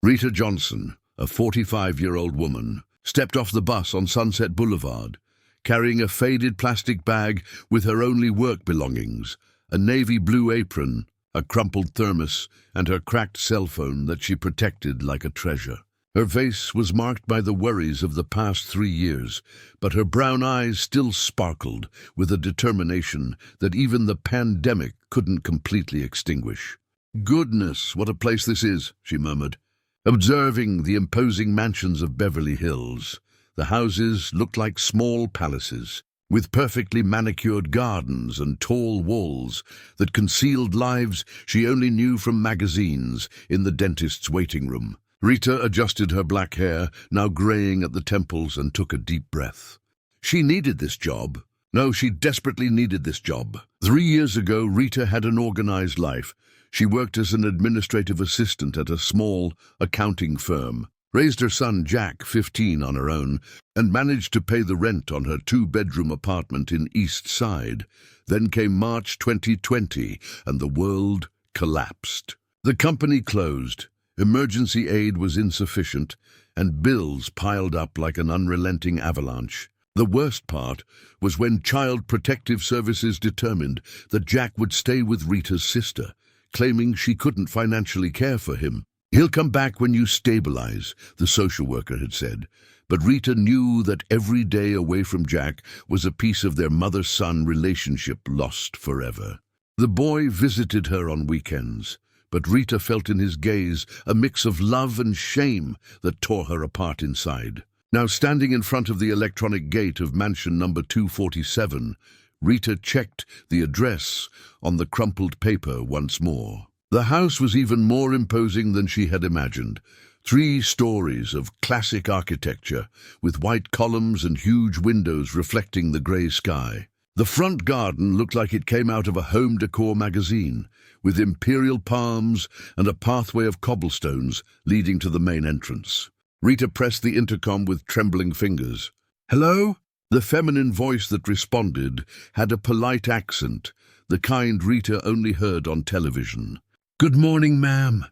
Rita Johnson, a 45-year-old woman, stepped off the bus on Sunset Boulevard, carrying a faded plastic bag with her only work belongings, a navy blue apron, a crumpled thermos, and her cracked cell phone that she protected like a treasure. Her face was marked by the worries of the past 3 years, but her brown eyes still sparkled with a determination that even the pandemic couldn't completely extinguish. "Goodness, what a place this is," she murmured, observing the imposing mansions of Beverly Hills. The houses looked like small palaces, with perfectly manicured gardens and tall walls that concealed lives she only knew from magazines in the dentist's waiting room. Rita adjusted her black hair, now graying at the temples, and took a deep breath. She needed this job. No, she desperately needed this job. 3 years ago, Rita had an organized life. She worked as an administrative assistant at a small accounting firm, raised her son Jack, 15, on her own, and managed to pay the rent on her 2-bedroom apartment in East Side. Then came March 2020, and the world collapsed. The company closed, emergency aid was insufficient, and bills piled up like an unrelenting avalanche. The worst part was when Child Protective Services determined that Jack would stay with Rita's sister, claiming she couldn't financially care for him. "He'll come back when you stabilize," the social worker had said. But Rita knew that every day away from Jack was a piece of their mother-son relationship lost forever. The boy visited her on weekends, but Rita felt in his gaze a mix of love and shame that tore her apart inside. Now standing in front of the electronic gate of mansion number 247, Rita checked the address on the crumpled paper once more. The house was even more imposing than she had imagined. 3 stories of classic architecture, with white columns and huge windows reflecting the grey sky. The front garden looked like it came out of a home decor magazine, with imperial palms and a pathway of cobblestones leading to the main entrance. Rita pressed the intercom with trembling fingers. "Hello?" The feminine voice that responded had a polite accent, the kind Rita only heard on television. "Good morning, ma'am.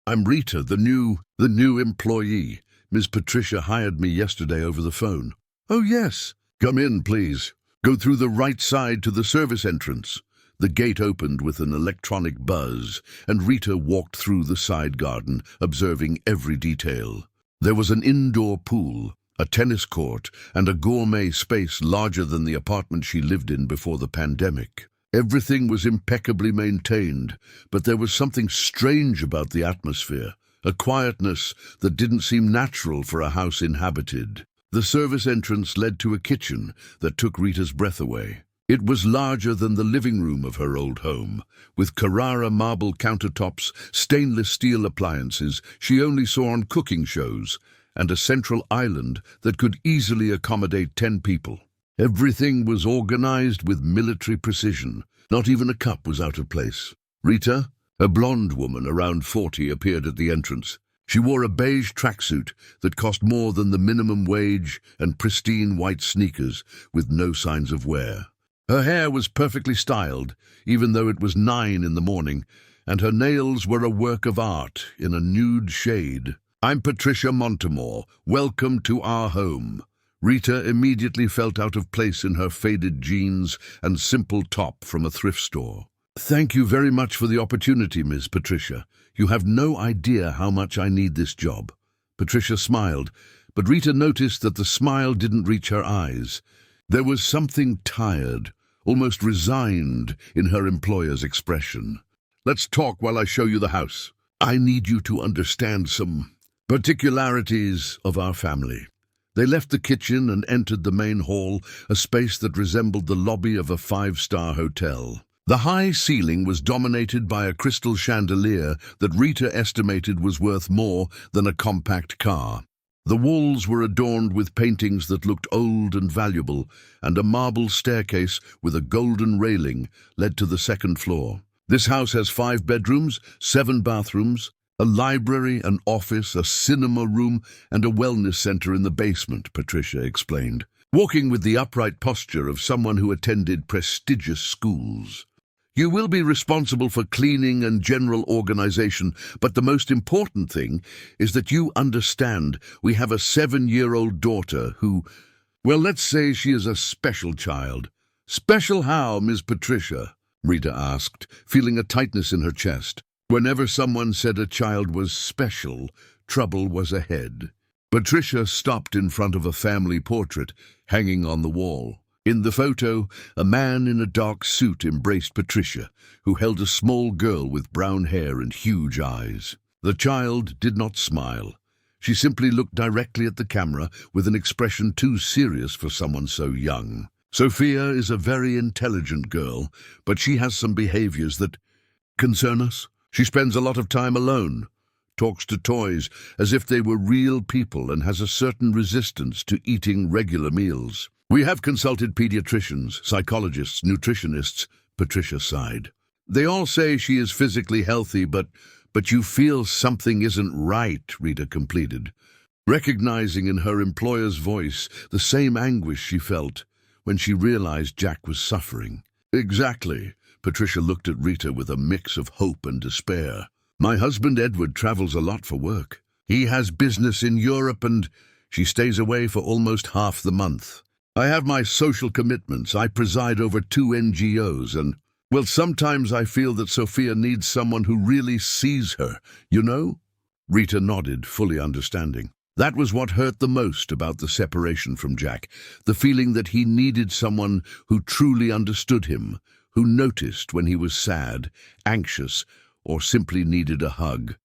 I'm Rita, the new employee. Ms. Patricia hired me yesterday over the phone." "Oh, yes. Come in, please. Go through the right side to the service entrance." The gate opened with an electronic buzz, and Rita walked through the side garden, observing every detail. There was an indoor pool, a tennis court, and a gourmet space larger than the apartment she lived in before the pandemic. Everything was impeccably maintained, but there was something strange about the atmosphere, a quietness that didn't seem natural for a house inhabited. The service entrance led to a kitchen that took Rita's breath away. It was larger than the living room of her old home, with Carrara marble countertops, stainless steel appliances she only saw on cooking shows, and a central island that could easily accommodate 10 people. Everything was organized with military precision. Not even a cup was out of place. Rita, a blonde woman around 40, appeared at the entrance. She wore a beige tracksuit that cost more than the minimum wage and pristine white sneakers with no signs of wear. Her hair was perfectly styled, even though it was 9 in the morning, and her nails were a work of art in a nude shade. "I'm Patricia Montemore. Welcome to our home." Rita immediately felt out of place in her faded jeans and simple top from a thrift store. "Thank you very much for the opportunity, Ms. Patricia. You have no idea how much I need this job." Patricia smiled, but Rita noticed that the smile didn't reach her eyes. There was something tired, almost resigned, in her employer's expression. "Let's talk while I show you the house. I need you to understand some particularities of our family." They left the kitchen and entered the main hall, a space that resembled the lobby of a 5-star hotel. The high ceiling was dominated by a crystal chandelier that Rita estimated was worth more than a compact car. The walls were adorned with paintings that looked old and valuable, and a marble staircase with a golden railing led to the 2nd floor. "This house has 5 bedrooms, 7 bathrooms, a library, an office, a cinema room, and a wellness center in the basement," Patricia explained, walking with the upright posture of someone who attended prestigious schools. You will be responsible for cleaning and general organization, but the most important thing is that you understand we have a 7-year-old daughter who, well, let's say she is a special child. Special how, Miss Patricia? Rita asked, feeling a tightness in her chest. Whenever someone said a child was special, trouble was ahead. Patricia stopped in front of a family portrait hanging on the wall. In the photo, a man in a dark suit embraced Patricia, who held a small girl with brown hair and huge eyes. The child did not smile. She simply looked directly at the camera with an expression too serious for someone so young. Sophia is a very intelligent girl, but she has some behaviors that concern us. She spends a lot of time alone, talks to toys as if they were real people, and has a certain resistance to eating regular meals. We have consulted pediatricians, psychologists, nutritionists, Patricia sighed. They all say she is physically healthy, but you feel something isn't right, Rita completed, recognizing in her employer's voice the same anguish she felt when she realized Jack was suffering. Exactly. Patricia looked at Rita with a mix of hope and despair. My husband Edward travels a lot for work. He has business in Europe and she stays away for almost half the month. I have my social commitments. I preside over 2 NGOs and, well, sometimes I feel that Sophia needs someone who really sees her, you know? Rita nodded, fully understanding. That was what hurt the most about the separation from Jack, the feeling that he needed someone who truly understood him, who noticed when he was sad, anxious, or simply needed a hug.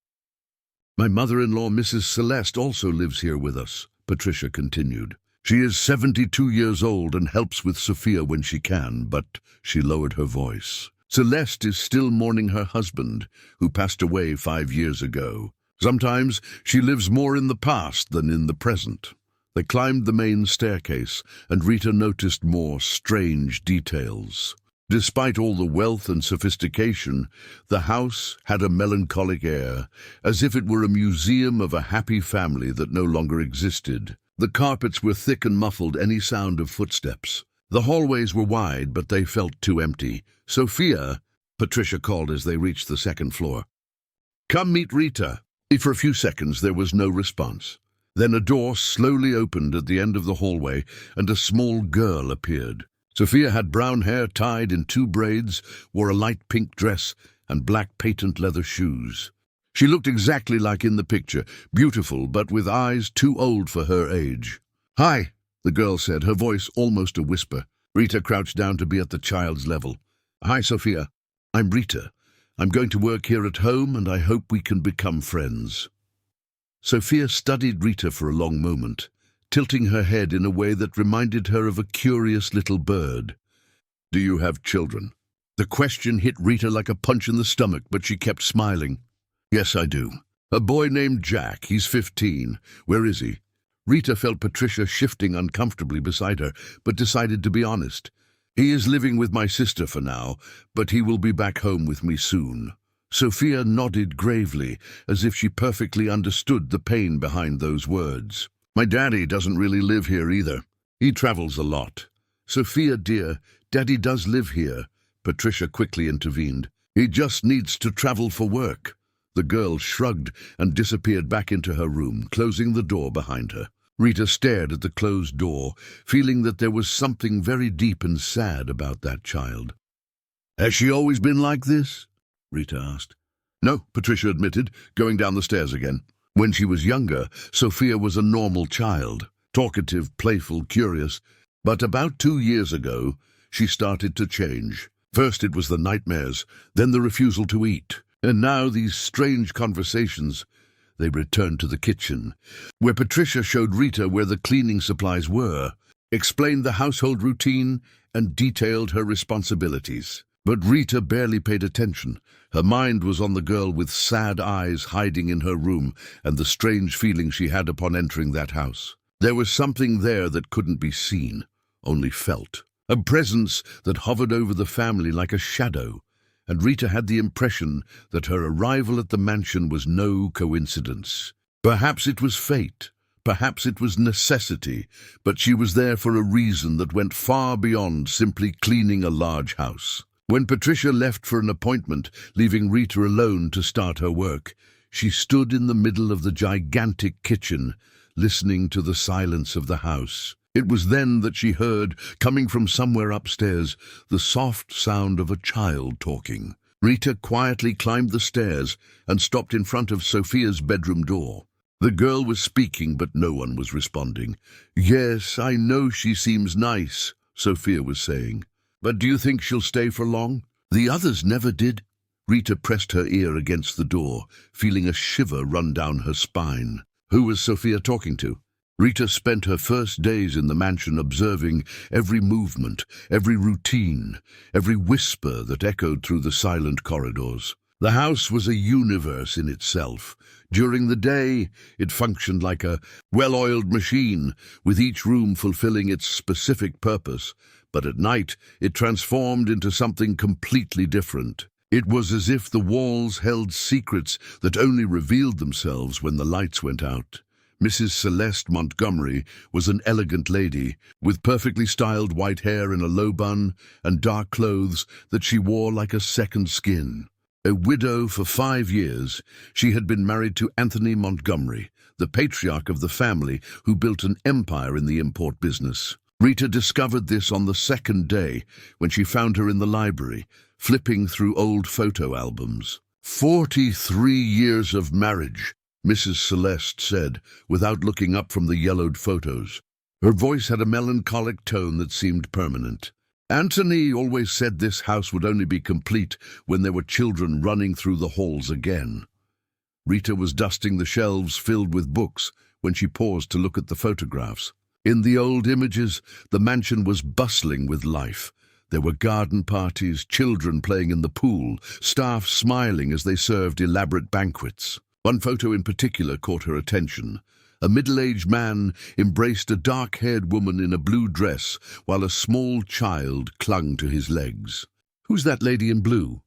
My mother-in-law, Mrs. Celeste, also lives here with us, Patricia continued. She is 72 years old and helps with Sophia when she can, but she lowered her voice. Celeste is still mourning her husband, who passed away 5 years ago. Sometimes she lives more in the past than in the present. They climbed the main staircase, and Rita noticed more strange details. Despite all the wealth and sophistication, the house had a melancholic air, as if it were a museum of a happy family that no longer existed. The carpets were thick and muffled any sound of footsteps. The hallways were wide, but they felt too empty. Sophia, Patricia called as they reached the second floor. Come meet Rita. For a few seconds there was no response. Then a door slowly opened at the end of the hallway, and a small girl appeared. Sophia had brown hair tied in 2 braids, wore a light pink dress, and black patent leather shoes. She looked exactly like in the picture, beautiful but with eyes too old for her age. Hi, the girl said, her voice almost a whisper. Rita crouched down to be at the child's level. Hi, Sophia. I'm Rita. I'm going to work here at home and I hope we can become friends. Sophia studied Rita for a long moment, tilting her head in a way that reminded her of a curious little bird. Do you have children? The question hit Rita like a punch in the stomach, but she kept smiling. Yes, I do. A boy named Jack. He's 15. Where is he? Rita felt Patricia shifting uncomfortably beside her, but decided to be honest. He is living with my sister for now, but he will be back home with me soon. Sophia nodded gravely, as if she perfectly understood the pain behind those words. My daddy doesn't really live here either. He travels a lot. Sophia, dear, Daddy does live here, Patricia quickly intervened. He just needs to travel for work. The girl shrugged and disappeared back into her room, closing the door behind her. Rita stared at the closed door, feeling that there was something very deep and sad about that child. Has she always been like this? Rita asked. No, Patricia admitted, going down the stairs again. When she was younger, Sophia was a normal child, talkative, playful, curious. But about 2 years ago, she started to change. First it was the nightmares, then the refusal to eat. And now these strange conversations. They returned to the kitchen, where Patricia showed Rita where the cleaning supplies were, explained the household routine, and detailed her responsibilities. But Rita barely paid attention. Her mind was on the girl with sad eyes hiding in her room and the strange feeling she had upon entering that house. There was something there that couldn't be seen, only felt. A presence that hovered over the family like a shadow. And Rita had the impression that her arrival at the mansion was no coincidence. Perhaps it was fate, perhaps it was necessity, but she was there for a reason that went far beyond simply cleaning a large house. When Patricia left for an appointment, leaving Rita alone to start her work, she stood in the middle of the gigantic kitchen, listening to the silence of the house. It was then that she heard, coming from somewhere upstairs, the soft sound of a child talking. Rita quietly climbed the stairs and stopped in front of Sophia's bedroom door. The girl was speaking, but no one was responding. "Yes, I know she seems nice," Sophia was saying. "But do you think she'll stay for long?" "The others never did." Rita pressed her ear against the door, feeling a shiver run down her spine. Who was Sophia talking to? Rita spent her first days in the mansion observing every movement, every routine, every whisper that echoed through the silent corridors. The house was a universe in itself. During the day, it functioned like a well-oiled machine, with each room fulfilling its specific purpose. But at night, it transformed into something completely different. It was as if the walls held secrets that only revealed themselves when the lights went out. Mrs. Celeste Montgomery was an elegant lady, with perfectly styled white hair in a low bun and dark clothes that she wore like a second skin. A widow for 5 years, she had been married to Anthony Montgomery, the patriarch of the family who built an empire in the import business. Rita discovered this on the second day when she found her in the library, flipping through old photo albums. 43 years of marriage, Mrs. Celeste said, without looking up from the yellowed photos. Her voice had a melancholic tone that seemed permanent. Anthony always said this house would only be complete when there were children running through the halls again. Rita was dusting the shelves filled with books when she paused to look at the photographs. In the old images, the mansion was bustling with life. There were garden parties, children playing in the pool, staff smiling as they served elaborate banquets. One photo in particular caught her attention. A middle-aged man embraced a dark-haired woman in a blue dress while a small child clung to his legs. "Who's that lady in blue?"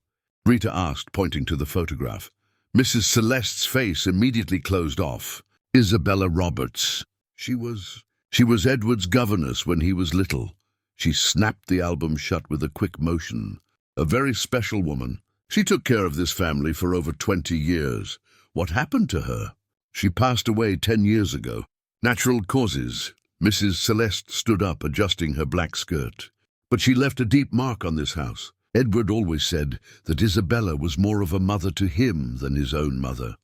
Rita asked, pointing to the photograph. Mrs. Celeste's face immediately closed off. "Isabella Roberts. She was Edward's governess when he was little." She snapped the album shut with a quick motion. "A very special woman. She took care of this family for over 20 years. What happened to her?" "She passed away 10 years ago. Natural causes." Mrs. Celeste stood up, adjusting her black skirt. "But she left a deep mark on this house. Edward always said that Isabella was more of a mother to him than his own mother."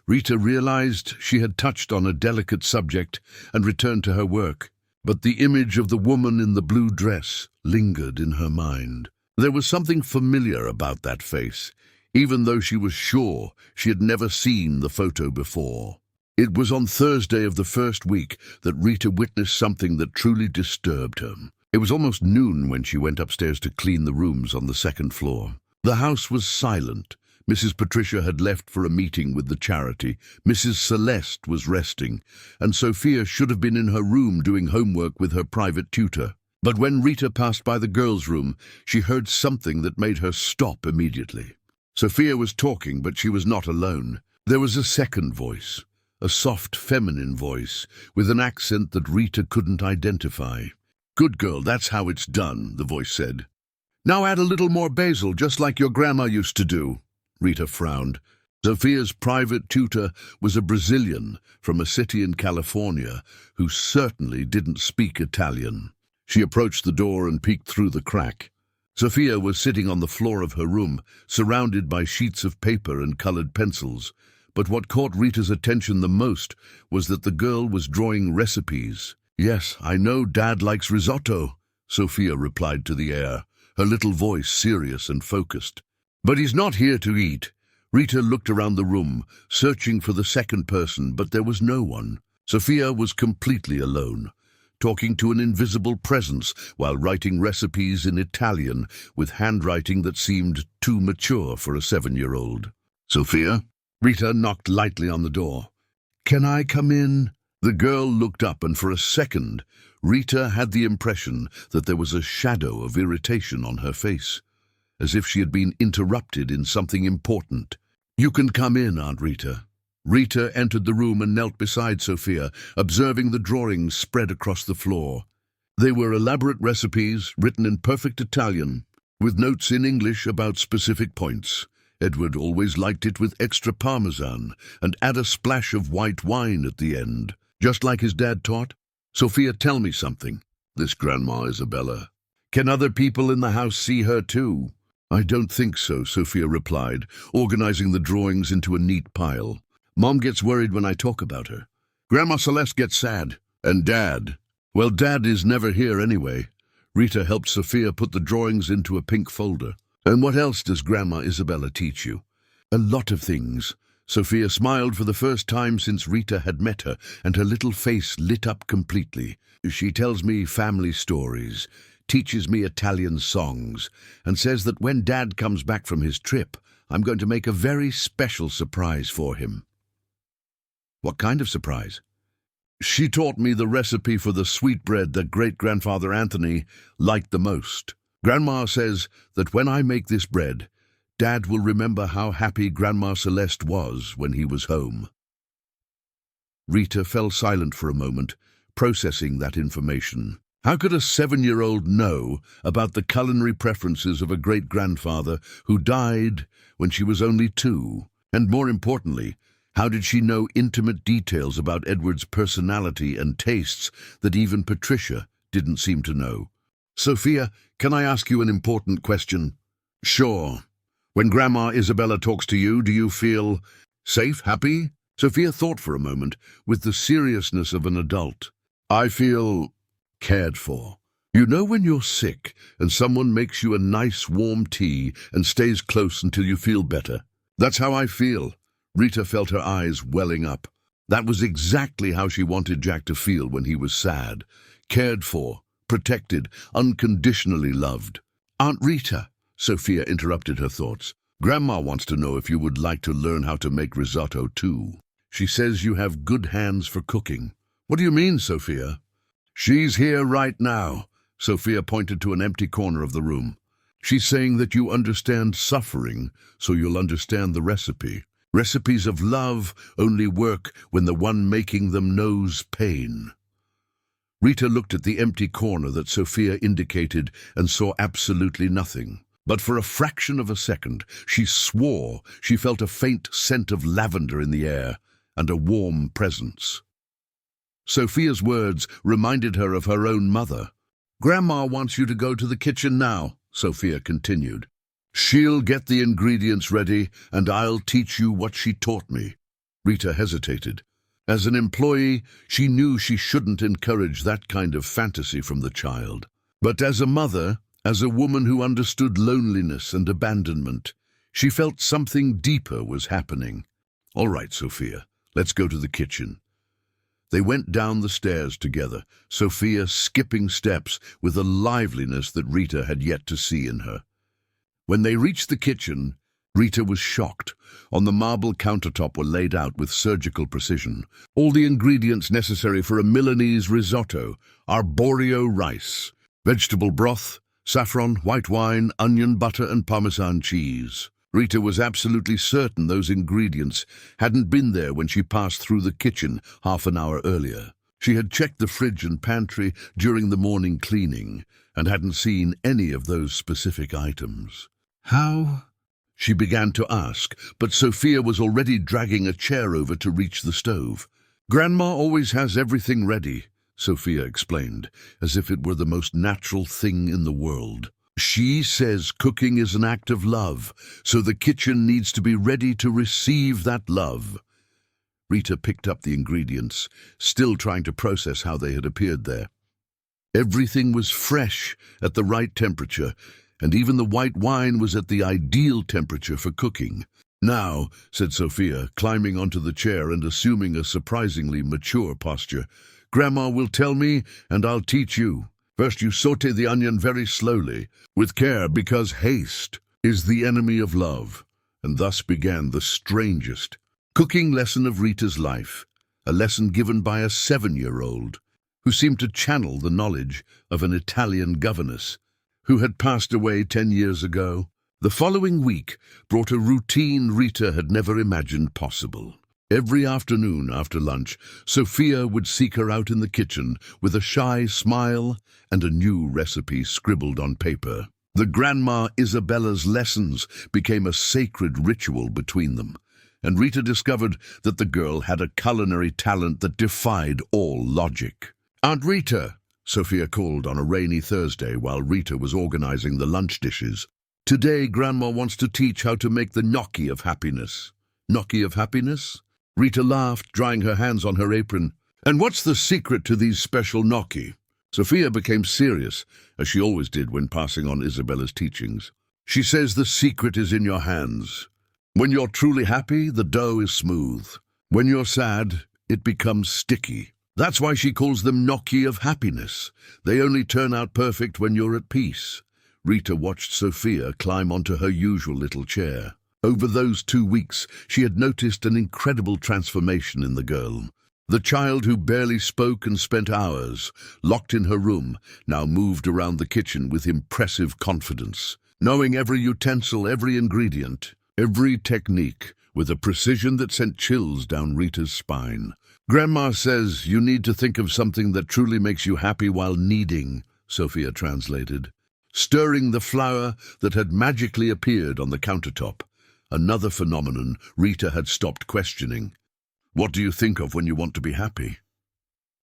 Rita realized she had touched on a delicate subject and returned to her work. But the image of the woman in the blue dress lingered in her mind. There was something familiar about that face, even though she was sure she had never seen the photo before. It was on Thursday of the first week that Rita witnessed something that truly disturbed her. It was almost noon when she went upstairs to clean the rooms on the second floor. The house was silent. Mrs. Patricia had left for a meeting with the charity. Mrs. Celeste was resting, and Sophia should have been in her room doing homework with her private tutor. But when Rita passed by the girls' room, she heard something that made her stop immediately. Sophia was talking, but she was not alone. There was a second voice, a soft feminine voice, with an accent that Rita couldn't identify. "Good girl, that's how it's done," the voice said. "Now add a little more basil, just like your grandma used to do." Rita frowned. Sophia's private tutor was a Brazilian from a city in California who certainly didn't speak Italian. She approached the door and peeked through the crack. Sophia was sitting on the floor of her room, surrounded by sheets of paper and colored pencils. But what caught Rita's attention the most was that the girl was drawing recipes. "Yes, I know Dad likes risotto," Sophia replied to the air, her little voice serious and focused. "But he's not here to eat." Rita looked around the room, searching for the second person, but there was no one. Sophia was completely alone, talking to an invisible presence while writing recipes in Italian with handwriting that seemed too mature for a 7-year-old. "Sophia?" Rita knocked lightly on the door. "Can I come in?" The girl looked up, and for a second, Rita had the impression that there was a shadow of irritation on her face, as if she had been interrupted in something important. "You can come in, Aunt Rita." Rita entered the room and knelt beside Sophia, observing the drawings spread across the floor. They were elaborate recipes, written in perfect Italian. with notes in English about specific points. Edward always liked it with extra parmesan and add a splash of white wine at the end, just like his dad taught. Sophia, tell me something. This Grandma Isabella. Can other people in the house see her too? I don't think so, Sophia replied, organizing the drawings into a neat pile. Mom gets worried when I talk about her. Grandma Celeste gets sad. And Dad? Well, Dad is never here anyway. Rita helped Sophia put the drawings into a pink folder. And what else does Grandma Isabella teach you? A lot of things. Sophia smiled for the first time since Rita had met her, and her little face lit up completely. She tells me family stories, teaches me Italian songs, and says that when Dad comes back from his trip, I'm going to make a very special surprise for him. What kind of surprise? She taught me the recipe for the sweetbread that great-grandfather Anthony liked the most. Grandma says that when I make this bread, Dad will remember how happy Grandma Celeste was when he was home. Rita fell silent for a moment, processing that information. How could a 7-year-old know about the culinary preferences of a great-grandfather who died when she was only 2? And more importantly, how did she know intimate details about Edward's personality and tastes that even Patricia didn't seem to know? Sophia, can I ask you an important question? Sure. When Grandma Isabella talks to you, do you feel safe, happy? Sophia thought for a moment, with the seriousness of an adult. I feel cared for. You know when you're sick and someone makes you a nice warm tea and stays close until you feel better? That's how I feel. Rita felt her eyes welling up. That was exactly how she wanted Jack to feel when he was sad. Cared for, protected, unconditionally loved. Aunt Rita, Sophia interrupted her thoughts. Grandma wants to know if you would like to learn how to make risotto too. She says you have good hands for cooking. What do you mean, Sophia? She's here right now. Sophia pointed to an empty corner of the room. She's saying that you understand suffering, so you'll understand the recipe. Recipes of love only work when the one making them knows pain. Rita looked at the empty corner that Sophia indicated and saw absolutely nothing. But for a fraction of a second, she swore she felt a faint scent of lavender in the air and a warm presence. Sophia's words reminded her of her own mother. Grandma wants you to go to the kitchen now, Sophia continued. She'll get the ingredients ready, and I'll teach you what she taught me. Rita hesitated. As an employee, she knew she shouldn't encourage that kind of fantasy from the child. But as a mother, as a woman who understood loneliness and abandonment, she felt something deeper was happening. All right, Sophia, let's go to the kitchen. They went down the stairs together, Sophia skipping steps with a liveliness that Rita had yet to see in her. When they reached the kitchen, Rita was shocked. On the marble countertop were laid out with surgical precision all the ingredients necessary for a Milanese risotto: arborio rice, vegetable broth, saffron, white wine, onion, butter, and Parmesan cheese. Rita was absolutely certain those ingredients hadn't been there when she passed through the kitchen half an hour earlier. She had checked the fridge and pantry during the morning cleaning and hadn't seen any of those specific items. How? She began to ask, but Sophia was already dragging a chair over to reach the stove. Grandma always has everything ready, Sophia explained, as if it were the most natural thing in the world. She says cooking is an act of love, so the kitchen needs to be ready to receive that love. Rita picked up the ingredients, still trying to process how they had appeared there. Everything was fresh at the right temperature, and even the white wine was at the ideal temperature for cooking. Now, said Sophia, climbing onto the chair and assuming a surprisingly mature posture, Grandma will tell me, and I'll teach you. First you saute the onion very slowly, with care, because haste is the enemy of love. And thus began the strangest cooking lesson of Rita's life, a lesson given by a 7-year-old who seemed to channel the knowledge of an Italian governess who had passed away 10 years ago. The following week brought a routine Rita had never imagined possible. Every afternoon after lunch, Sophia would seek her out in the kitchen with a shy smile and a new recipe scribbled on paper. The Grandma Isabella's lessons became a sacred ritual between them, and Rita discovered that the girl had a culinary talent that defied all logic. "Aunt Rita," Sophia called on a rainy Thursday while Rita was organizing the lunch dishes. "Today, Grandma wants to teach how to make the gnocchi of happiness." "Gnocchi of happiness?" Rita laughed, drying her hands on her apron. "And what's the secret to these special gnocchi?" Sophia became serious, as she always did when passing on Isabella's teachings. "She says the secret is in your hands. When you're truly happy, the dough is smooth. When you're sad, it becomes sticky. That's why she calls them gnocchi of happiness. They only turn out perfect when you're at peace." Rita watched Sophia climb onto her usual little chair. Over those 2 weeks, she had noticed an incredible transformation in the girl. The child who barely spoke and spent hours locked in her room now moved around the kitchen with impressive confidence, knowing every utensil, every ingredient, every technique, with a precision that sent chills down Rita's spine. "Grandma says you need to think of something that truly makes you happy while kneading," Sophia translated, stirring the flour that had magically appeared on the countertop, another phenomenon Rita had stopped questioning. "What do you think of when you want to be happy?"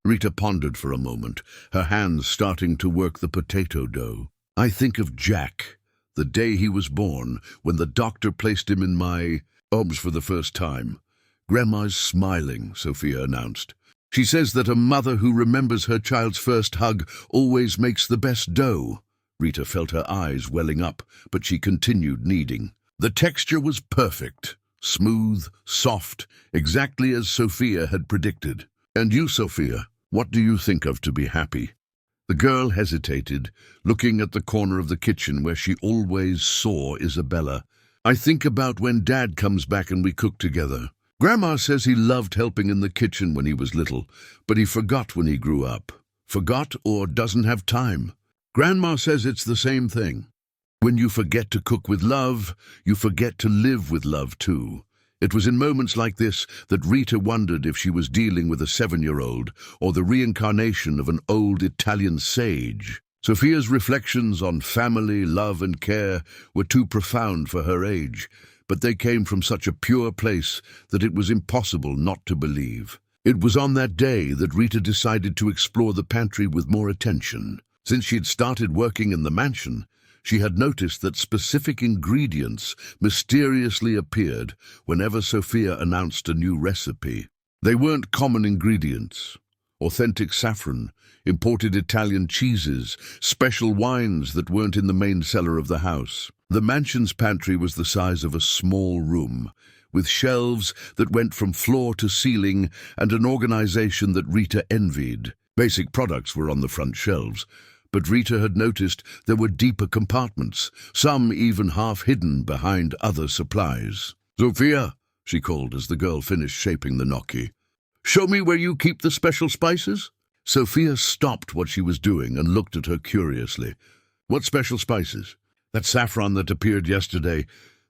Rita pondered for a moment, her hands starting to work the potato dough. "I think of Jack, the day he was born, when the doctor placed him in my arms for the first time." "Grandma's smiling," Sophia announced. "She says that a mother who remembers her child's first hug always makes the best dough." Rita felt her eyes welling up, but she continued kneading. The texture was perfect. Smooth, soft, exactly as Sophia had predicted. "And you, Sophia, what do you think of to be happy?" The girl hesitated, looking at the corner of the kitchen where she always saw Isabella. "I think about when Dad comes back and we cook together. Grandma says he loved helping in the kitchen when he was little, but he forgot when he grew up. Forgot or doesn't have time. Grandma says it's the same thing. When you forget to cook with love, you forget to live with love too." It was in moments like this that Rita wondered if she was dealing with a 7-year-old or the reincarnation of an old Italian sage. Sophia's reflections on family, love and care were too profound for her age, but they came from such a pure place that it was impossible not to believe. It was on that day that Rita decided to explore the pantry with more attention. Since she'd started working in the mansion, she had noticed that specific ingredients mysteriously appeared whenever Sophia announced a new recipe. They weren't common ingredients. Authentic saffron, imported Italian cheeses, special wines that weren't in the main cellar of the house. The mansion's pantry was the size of a small room, with shelves that went from floor to ceiling and an organization that Rita envied. Basic products were on the front shelves, but Rita had noticed there were deeper compartments, some even half hidden behind other supplies. "Sophia," she called as the girl finished shaping the gnocchi. "Show me where you keep the special spices?" Sophia stopped what she was doing and looked at her curiously. "What special spices?" "That saffron that appeared yesterday,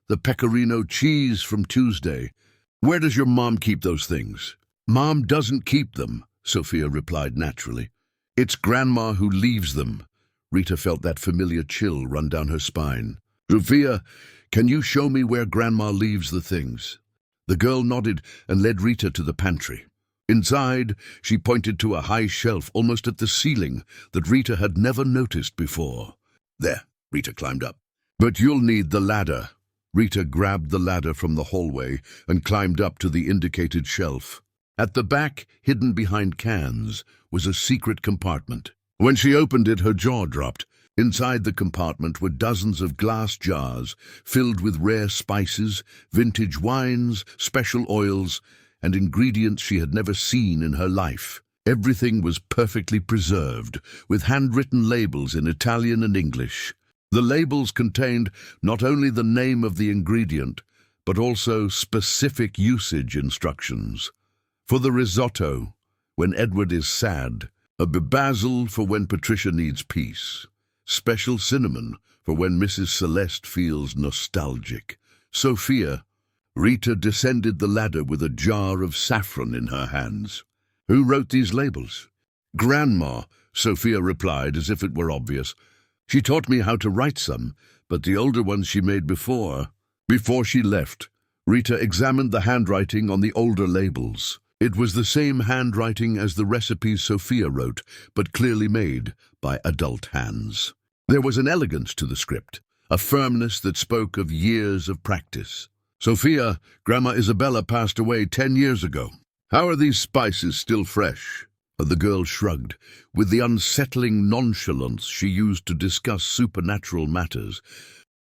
the pecorino cheese from Tuesday. Where does your mom keep those things?" "Mom doesn't keep them," Sophia replied naturally. "It's Grandma who leaves them." Rita felt that familiar chill run down her spine. "Sophia, can you show me where Grandma leaves the things?" The girl nodded and led Rita to the pantry. Inside, she pointed to a high shelf almost at the ceiling that Rita had never noticed before. "There," Rita climbed up. "But you'll need the ladder." Rita grabbed the ladder from the hallway and climbed up to the indicated shelf. At the back, hidden behind cans, was a secret compartment. When she opened it, her jaw dropped. Inside the compartment were dozens of glass jars filled with rare spices, vintage wines, special oils, and ingredients she had never seen in her life. Everything was perfectly preserved, with handwritten labels in Italian and English. The labels contained not only the name of the ingredient, but also specific usage instructions. For the risotto, when Edward is sad. A basil for when Patricia needs peace. Special cinnamon for when Mrs. Celeste feels nostalgic. Sophia. Rita descended the ladder with a jar of saffron in her hands. "Who wrote these labels?" "Grandma," Sophia replied as if it were obvious. She taught me how to write some, but the older ones she made before. Before she left, Rita examined the handwriting on the older labels. It was the same handwriting as the recipes Sophia wrote, but clearly made by adult hands. There was an elegance to the script, a firmness that spoke of years of practice. Sophia, Grandma Isabella passed away 10 years ago. How are these spices still fresh? The girl shrugged, with the unsettling nonchalance she used to discuss supernatural matters.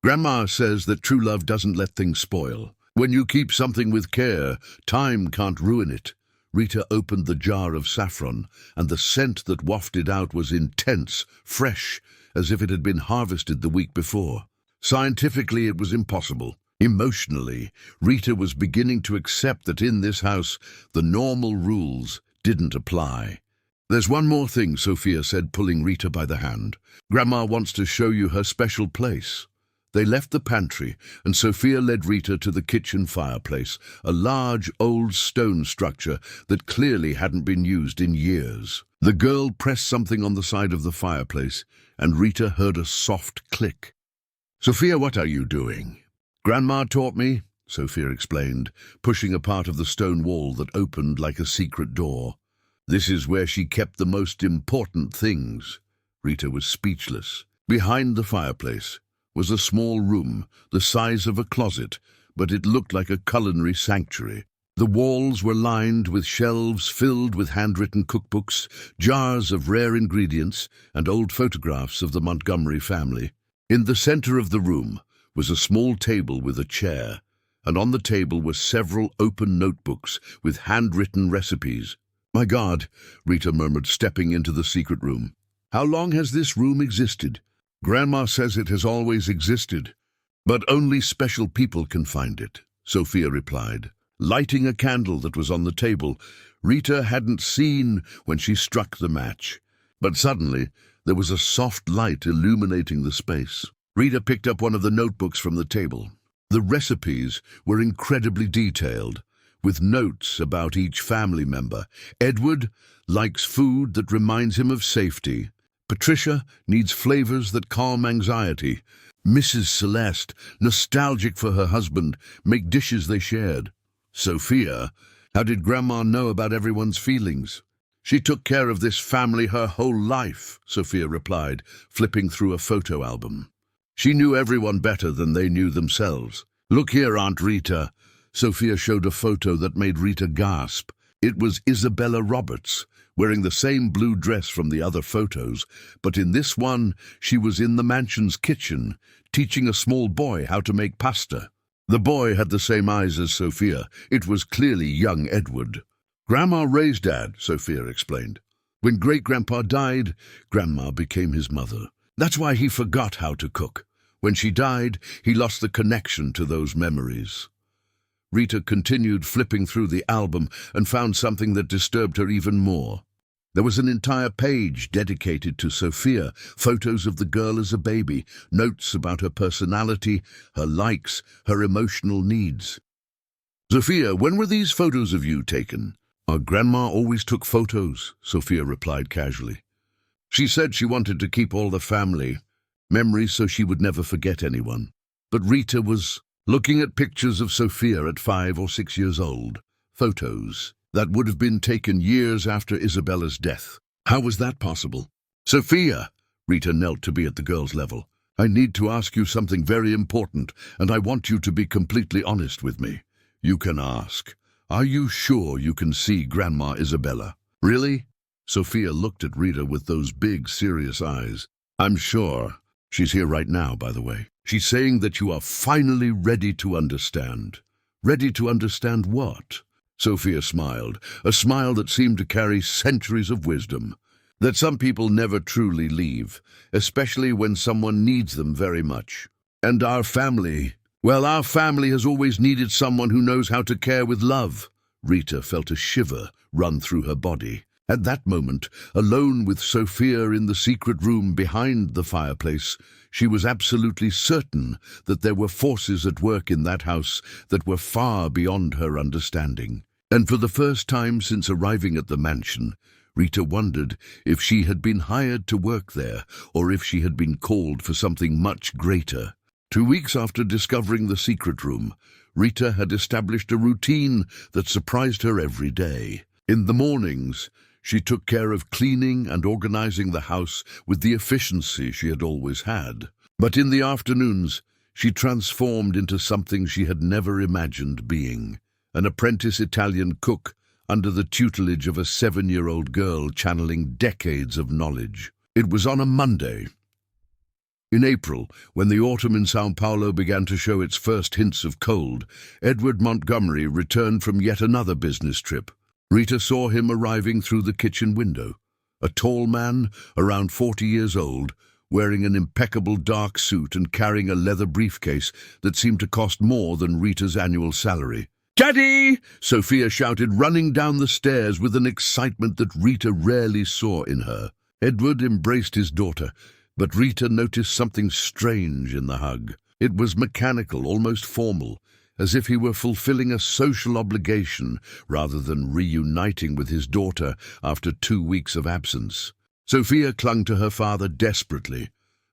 Grandma says that true love doesn't let things spoil. When you keep something with care, time can't ruin it. Rita opened the jar of saffron, and the scent that wafted out was intense, fresh, as if it had been harvested the week before. Scientifically, it was impossible. Emotionally, Rita was beginning to accept that in this house, the normal rules didn't apply. "There's one more thing," Sophia said, pulling Rita by the hand. "Grandma wants to show you her special place." They left the pantry, and Sophia led Rita to the kitchen fireplace, a large, old stone structure that clearly hadn't been used in years. The girl pressed something on the side of the fireplace, and Rita heard a soft click. "Sophia, what are you doing?" "Grandma taught me," Sophia explained, pushing a part of the stone wall that opened like a secret door. "This is where she kept the most important things." Rita was speechless. Behind the fireplace was a small room, the size of a closet, but it looked like a culinary sanctuary. The walls were lined with shelves filled with handwritten cookbooks, jars of rare ingredients, and old photographs of the Montgomery family. In the center of the room was a small table with a chair, and on the table were several open notebooks with handwritten recipes. "My God," Rita murmured, stepping into the secret room. "How long has this room existed?" "Grandma says it has always existed, but only special people can find it," Sophia replied, lighting a candle that was on the table. Rita hadn't seen when she struck the match, but suddenly there was a soft light illuminating the space. Rita picked up one of the notebooks from the table. The recipes were incredibly detailed, with notes about each family member. Edward likes food that reminds him of safety. Patricia needs flavors that calm anxiety. Mrs. Celeste, nostalgic for her husband, make dishes they shared. Sophia, how did Grandma know about everyone's feelings? "She took care of this family her whole life," Sophia replied, flipping through a photo album. "She knew everyone better than they knew themselves. Look here, Aunt Rita." Sophia showed a photo that made Rita gasp. It was Isabella Roberts, wearing the same blue dress from the other photos, but in this one she was in the mansion's kitchen, teaching a small boy how to make pasta. The boy had the same eyes as Sophia. It was clearly young Edward. "Grandma raised Dad," Sophia explained. "When Great-Grandpa died, Grandma became his mother. That's why he forgot how to cook. When she died, he lost the connection to those memories." Rita continued flipping through the album and found something that disturbed her even more. There was an entire page dedicated to Sophia, photos of the girl as a baby, notes about her personality, her likes, her emotional needs. "Sophia, when were these photos of you taken?" "Our grandma always took photos," Sophia replied casually. "She said she wanted to keep all the family memories so she would never forget anyone." But Rita was looking at pictures of Sophia at 5 or 6 years old, photos that would have been taken years after Isabella's death. How was that possible? "Sophia," Rita knelt to be at the girl's level, "I need to ask you something very important, and I want you to be completely honest with me. You can ask. Are you sure you can see Grandma Isabella?" "Really?" Sophia looked at Rita with those big, serious eyes. "I'm sure. She's here right now, by the way. She's saying that you are finally ready to understand." "Ready to understand what?" Sophia smiled, a smile that seemed to carry centuries of wisdom. "That some people never truly leave, especially when someone needs them very much. And our family has always needed someone who knows how to care with love." Rita felt a shiver run through her body. At that moment, alone with Sophia in the secret room behind the fireplace, she was absolutely certain that there were forces at work in that house that were far beyond her understanding. And for the first time since arriving at the mansion, Rita wondered if she had been hired to work there or if she had been called for something much greater. 2 weeks after discovering the secret room, Rita had established a routine that surprised her every day. In the mornings, she took care of cleaning and organizing the house with the efficiency she had always had. But in the afternoons, she transformed into something she had never imagined being: an apprentice Italian cook under the tutelage of a 7-year-old girl channeling decades of knowledge. It was on a Monday. In April, when the autumn in São Paulo began to show its first hints of cold, Edward Montgomery returned from yet another business trip. Rita saw him arriving through the kitchen window, a tall man, around 40 years old, wearing an impeccable dark suit and carrying a leather briefcase that seemed to cost more than Rita's annual salary. "Daddy!" Sophia shouted, running down the stairs with an excitement that Rita rarely saw in her. Edward embraced his daughter, but Rita noticed something strange in the hug. It was mechanical, almost formal, as if he were fulfilling a social obligation rather than reuniting with his daughter after 2 weeks of absence. Sophia clung to her father desperately,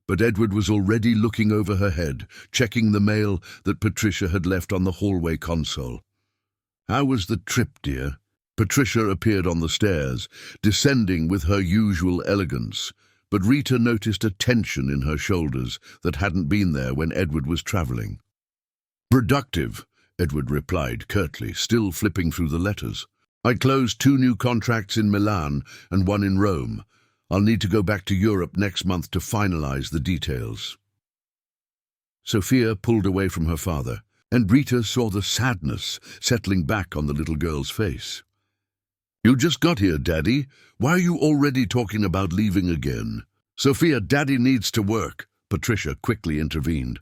but Edward was already looking over her head, checking the mail that Patricia had left on the hallway console. "How was the trip, dear?" Patricia appeared on the stairs, descending with her usual elegance, but Rita noticed a tension in her shoulders that hadn't been there when Edward was traveling. "Productive," Edward replied curtly, still flipping through the letters. "I closed 2 new contracts in Milan and 1 in Rome. I'll need to go back to Europe next month to finalize the details." Sophia pulled away from her father, and Rita saw the sadness settling back on the little girl's face. "You just got here, Daddy. Why are you already talking about leaving again?" "Sophia, Daddy needs to work," Patricia quickly intervened.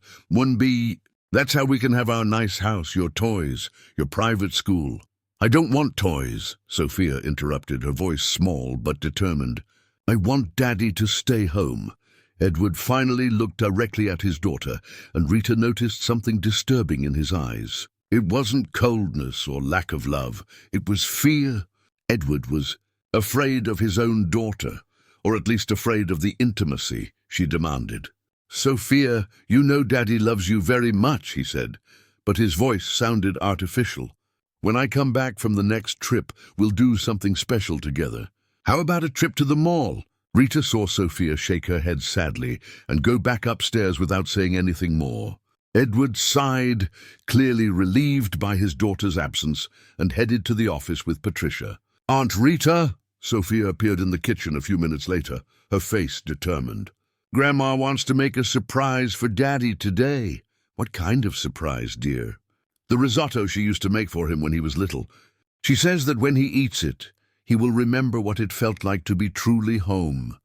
"That's how we can have our nice house, your toys, your private school." "I don't want toys," Sophia interrupted, her voice small but determined. "I want Daddy to stay home." Edward finally looked directly at his daughter, and Rita noticed something disturbing in his eyes. It wasn't coldness or lack of love. It was fear. Edward was afraid of his own daughter, or at least afraid of the intimacy she demanded. "Sophia, you know Daddy loves you very much," he said, but his voice sounded artificial. "When I come back from the next trip, we'll do something special together. How about a trip to the mall?" Rita saw Sophia shake her head sadly and go back upstairs without saying anything more. Edward sighed, clearly relieved by his daughter's absence, and headed to the office with Patricia. "Aunt Rita!" Sophia appeared in the kitchen a few minutes later, her face determined. "Grandma wants to make a surprise for Daddy today." "What kind of surprise, dear?" "The risotto she used to make for him when he was little. She says that when he eats it, he will remember what it felt like to be truly home."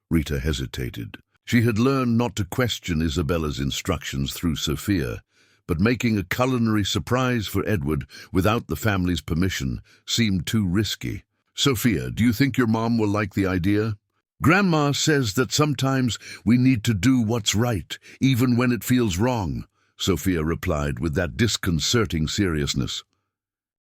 Rita hesitated. She had learned not to question Isabella's instructions through Sophia, but making a culinary surprise for Edward without the family's permission seemed too risky. "Sophia, do you think your mom will like the idea?" "Grandma says that sometimes we need to do what's right, even when it feels wrong," Sophia replied with that disconcerting seriousness.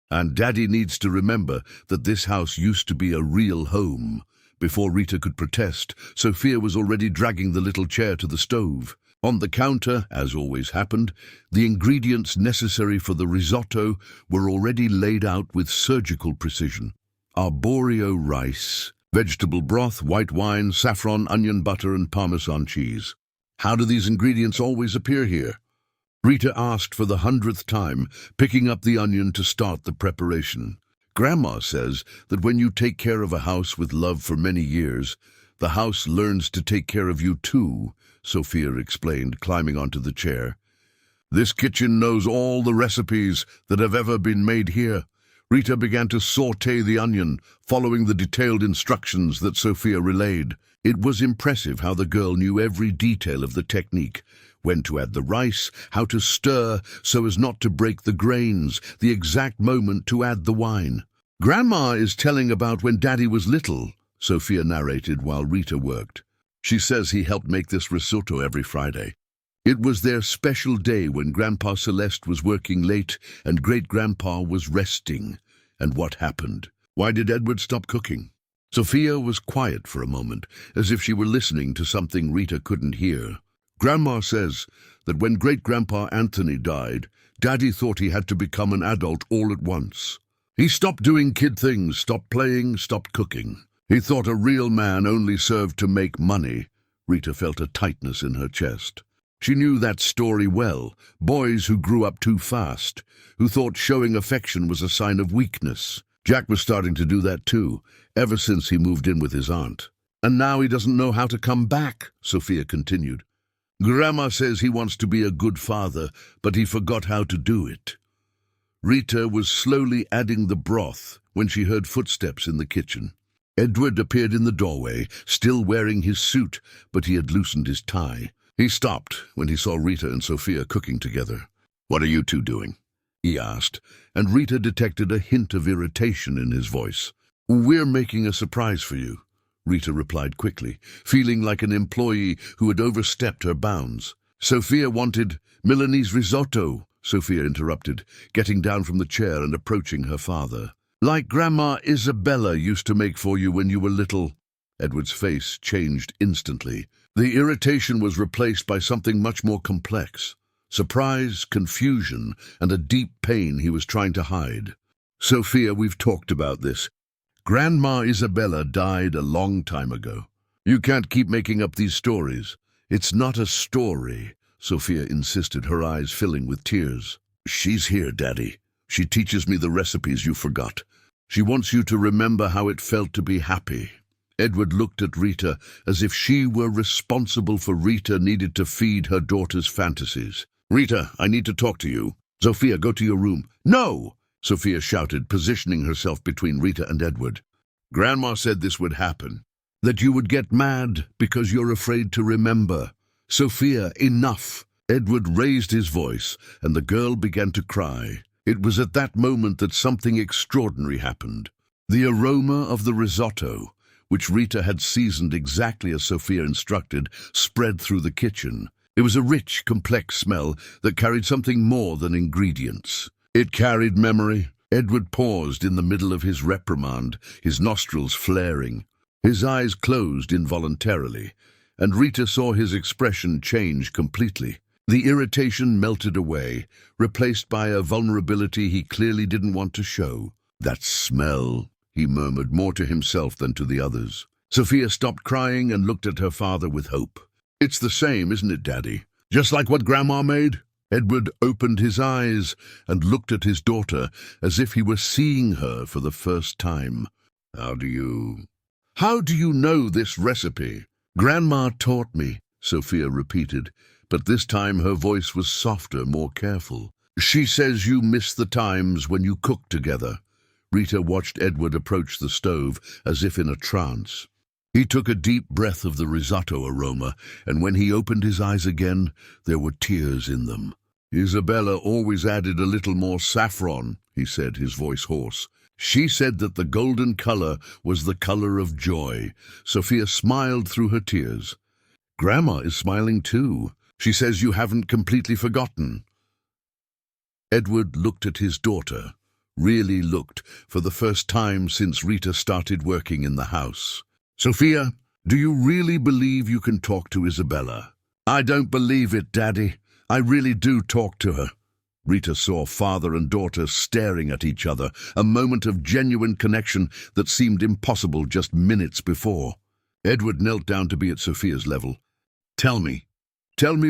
"And Daddy needs to remember that this house used to be a real home." Before Rita could protest, Sophia was already dragging the little chair to the stove. On the counter, as always happened, the ingredients necessary for the risotto were already laid out with surgical precision. Arborio rice, vegetable broth, white wine, saffron, onion butter, and Parmesan cheese. "How do these ingredients always appear here?" Rita asked for the 100th time, picking up the onion to start the preparation. "Grandma says that when you take care of a house with love for many years, the house learns to take care of you too," Sophia explained, climbing onto the chair. "This kitchen knows all the recipes that have ever been made here." Rita began to saute the onion, following the detailed instructions that Sophia relayed. It was impressive how the girl knew every detail of the technique: when to add the rice, how to stir so as not to break the grains, the exact moment to add the wine. "Grandma is telling about when Daddy was little," Sophia narrated while Rita worked. "She says he helped make this risotto every Friday. It was their special day when Grandpa Celeste was working late and Great-Grandpa was resting. And what happened? Why did Edward stop cooking?" Sophia was quiet for a moment, as if she were listening to something Rita couldn't hear. Grandma says that when Great-Grandpa Anthony died, Daddy thought he had to become an adult all at once. He stopped doing kid things, stopped playing, stopped cooking. He thought a real man only served to make money. Rita felt a tightness in her chest. She knew that story well. Boys who grew up too fast, who thought showing affection was a sign of weakness. Jack was starting to do that too, ever since he moved in with his aunt. And now he doesn't know how to come back, Sophia continued. Grandma says he wants to be a good father, but he forgot how to do it. Rita was slowly adding the broth when she heard footsteps in the kitchen. Edward appeared in the doorway, still wearing his suit, but he had loosened his tie. He stopped when he saw Rita and Sophia cooking together. "What are you two doing?" he asked, and Rita detected a hint of irritation in his voice. "We're making a surprise for you," Rita replied quickly, feeling like an employee who had overstepped her bounds. "Sophia wanted Milanese risotto," Sophia interrupted, getting down from the chair and approaching her father. "Like Grandma Isabella used to make for you when you were little." Edward's face changed instantly. The irritation was replaced by something much more complex. Surprise, confusion, and a deep pain he was trying to hide. "Sophia, we've talked about this. Grandma Isabella died a long time ago. You can't keep making up these stories." "It's not a story," Sophia insisted, her eyes filling with tears. "She's here, Daddy. She teaches me the recipes you forgot. She wants you to remember how it felt to be happy." Edward looked at Rita as if she were responsible for Rita needed to feed her daughter's fantasies. "Rita, I need to talk to you." "Sophia, go to your room." "No!" Sophia shouted, positioning herself between Rita and Edward. "Grandma said this would happen, that you would get mad because you're afraid to remember. Sophia, enough." Edward raised his voice, and the girl began to cry. It was at that moment that something extraordinary happened. The aroma of the risotto, which Rita had seasoned exactly as Sophia instructed, spread through the kitchen. It was a rich, complex smell that carried something more than ingredients. It carried memory. Edward paused in the middle of his reprimand, his nostrils flaring. His eyes closed involuntarily, and Rita saw his expression change completely. The irritation melted away, replaced by a vulnerability he clearly didn't want to show. "That smell," he murmured, more to himself than to the others. Sophia stopped crying and looked at her father with hope. "It's the same, isn't it, Daddy? Just like what Grandma made?" Edward opened his eyes and looked at his daughter as if he were seeing her for the first time. How do you know this recipe?" "Grandma taught me," Sophia repeated, but this time her voice was softer, more careful. "She says you miss the times when you cooked together." Rita watched Edward approach the stove as if in a trance. He took a deep breath of the risotto aroma, and when he opened his eyes again, there were tears in them. "Isabella always added a little more saffron," he said, his voice hoarse. "She said that the golden color was the color of joy." Sophia smiled through her tears. "Grandma is smiling too. She says you haven't completely forgotten." Edward looked at his daughter, really looked, for the first time since Rita started working in the house. "Sophia, do you really believe you can talk to Isabella?" "I don't believe it, Daddy. I really do talk to her." Rita saw father and daughter staring at each other, a moment of genuine connection that seemed impossible just minutes before. Edward knelt down to be at Sophia's level. Tell me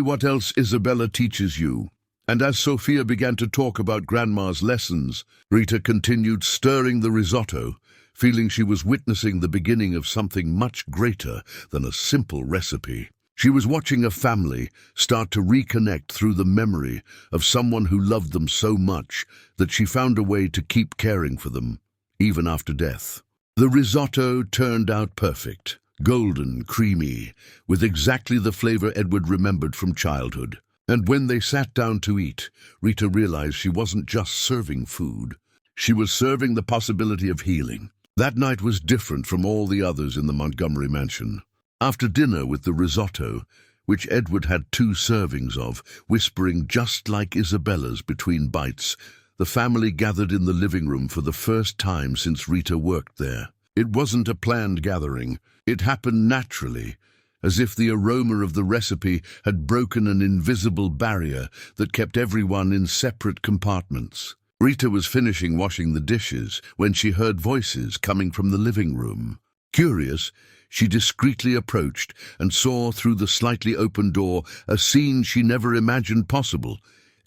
what else Isabella teaches you." And as Sophia began to talk about Grandma's lessons, Rita continued stirring the risotto, feeling she was witnessing the beginning of something much greater than a simple recipe. She was watching a family start to reconnect through the memory of someone who loved them so much that she found a way to keep caring for them, even after death. The risotto turned out perfect, golden, creamy, with exactly the flavor Edward remembered from childhood. And when they sat down to eat, Rita realized she wasn't just serving food. She was serving the possibility of healing. That night was different from all the others in the Montgomery mansion. After dinner with the risotto, which Edward had 2 servings of, whispering just like Isabella's between bites, the family gathered in the living room for the first time since Rita worked there. It wasn't a planned gathering. It happened naturally, as if the aroma of the recipe had broken an invisible barrier that kept everyone in separate compartments. Rita was finishing washing the dishes when she heard voices coming from the living room. Curious, she discreetly approached and saw through the slightly open door a scene she never imagined possible.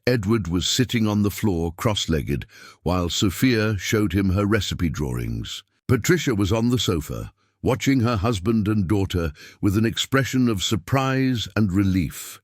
Edward was sitting on the floor cross-legged while Sophia showed him her recipe drawings. Patricia was on the sofa, watching her husband and daughter with an expression of surprise and relief.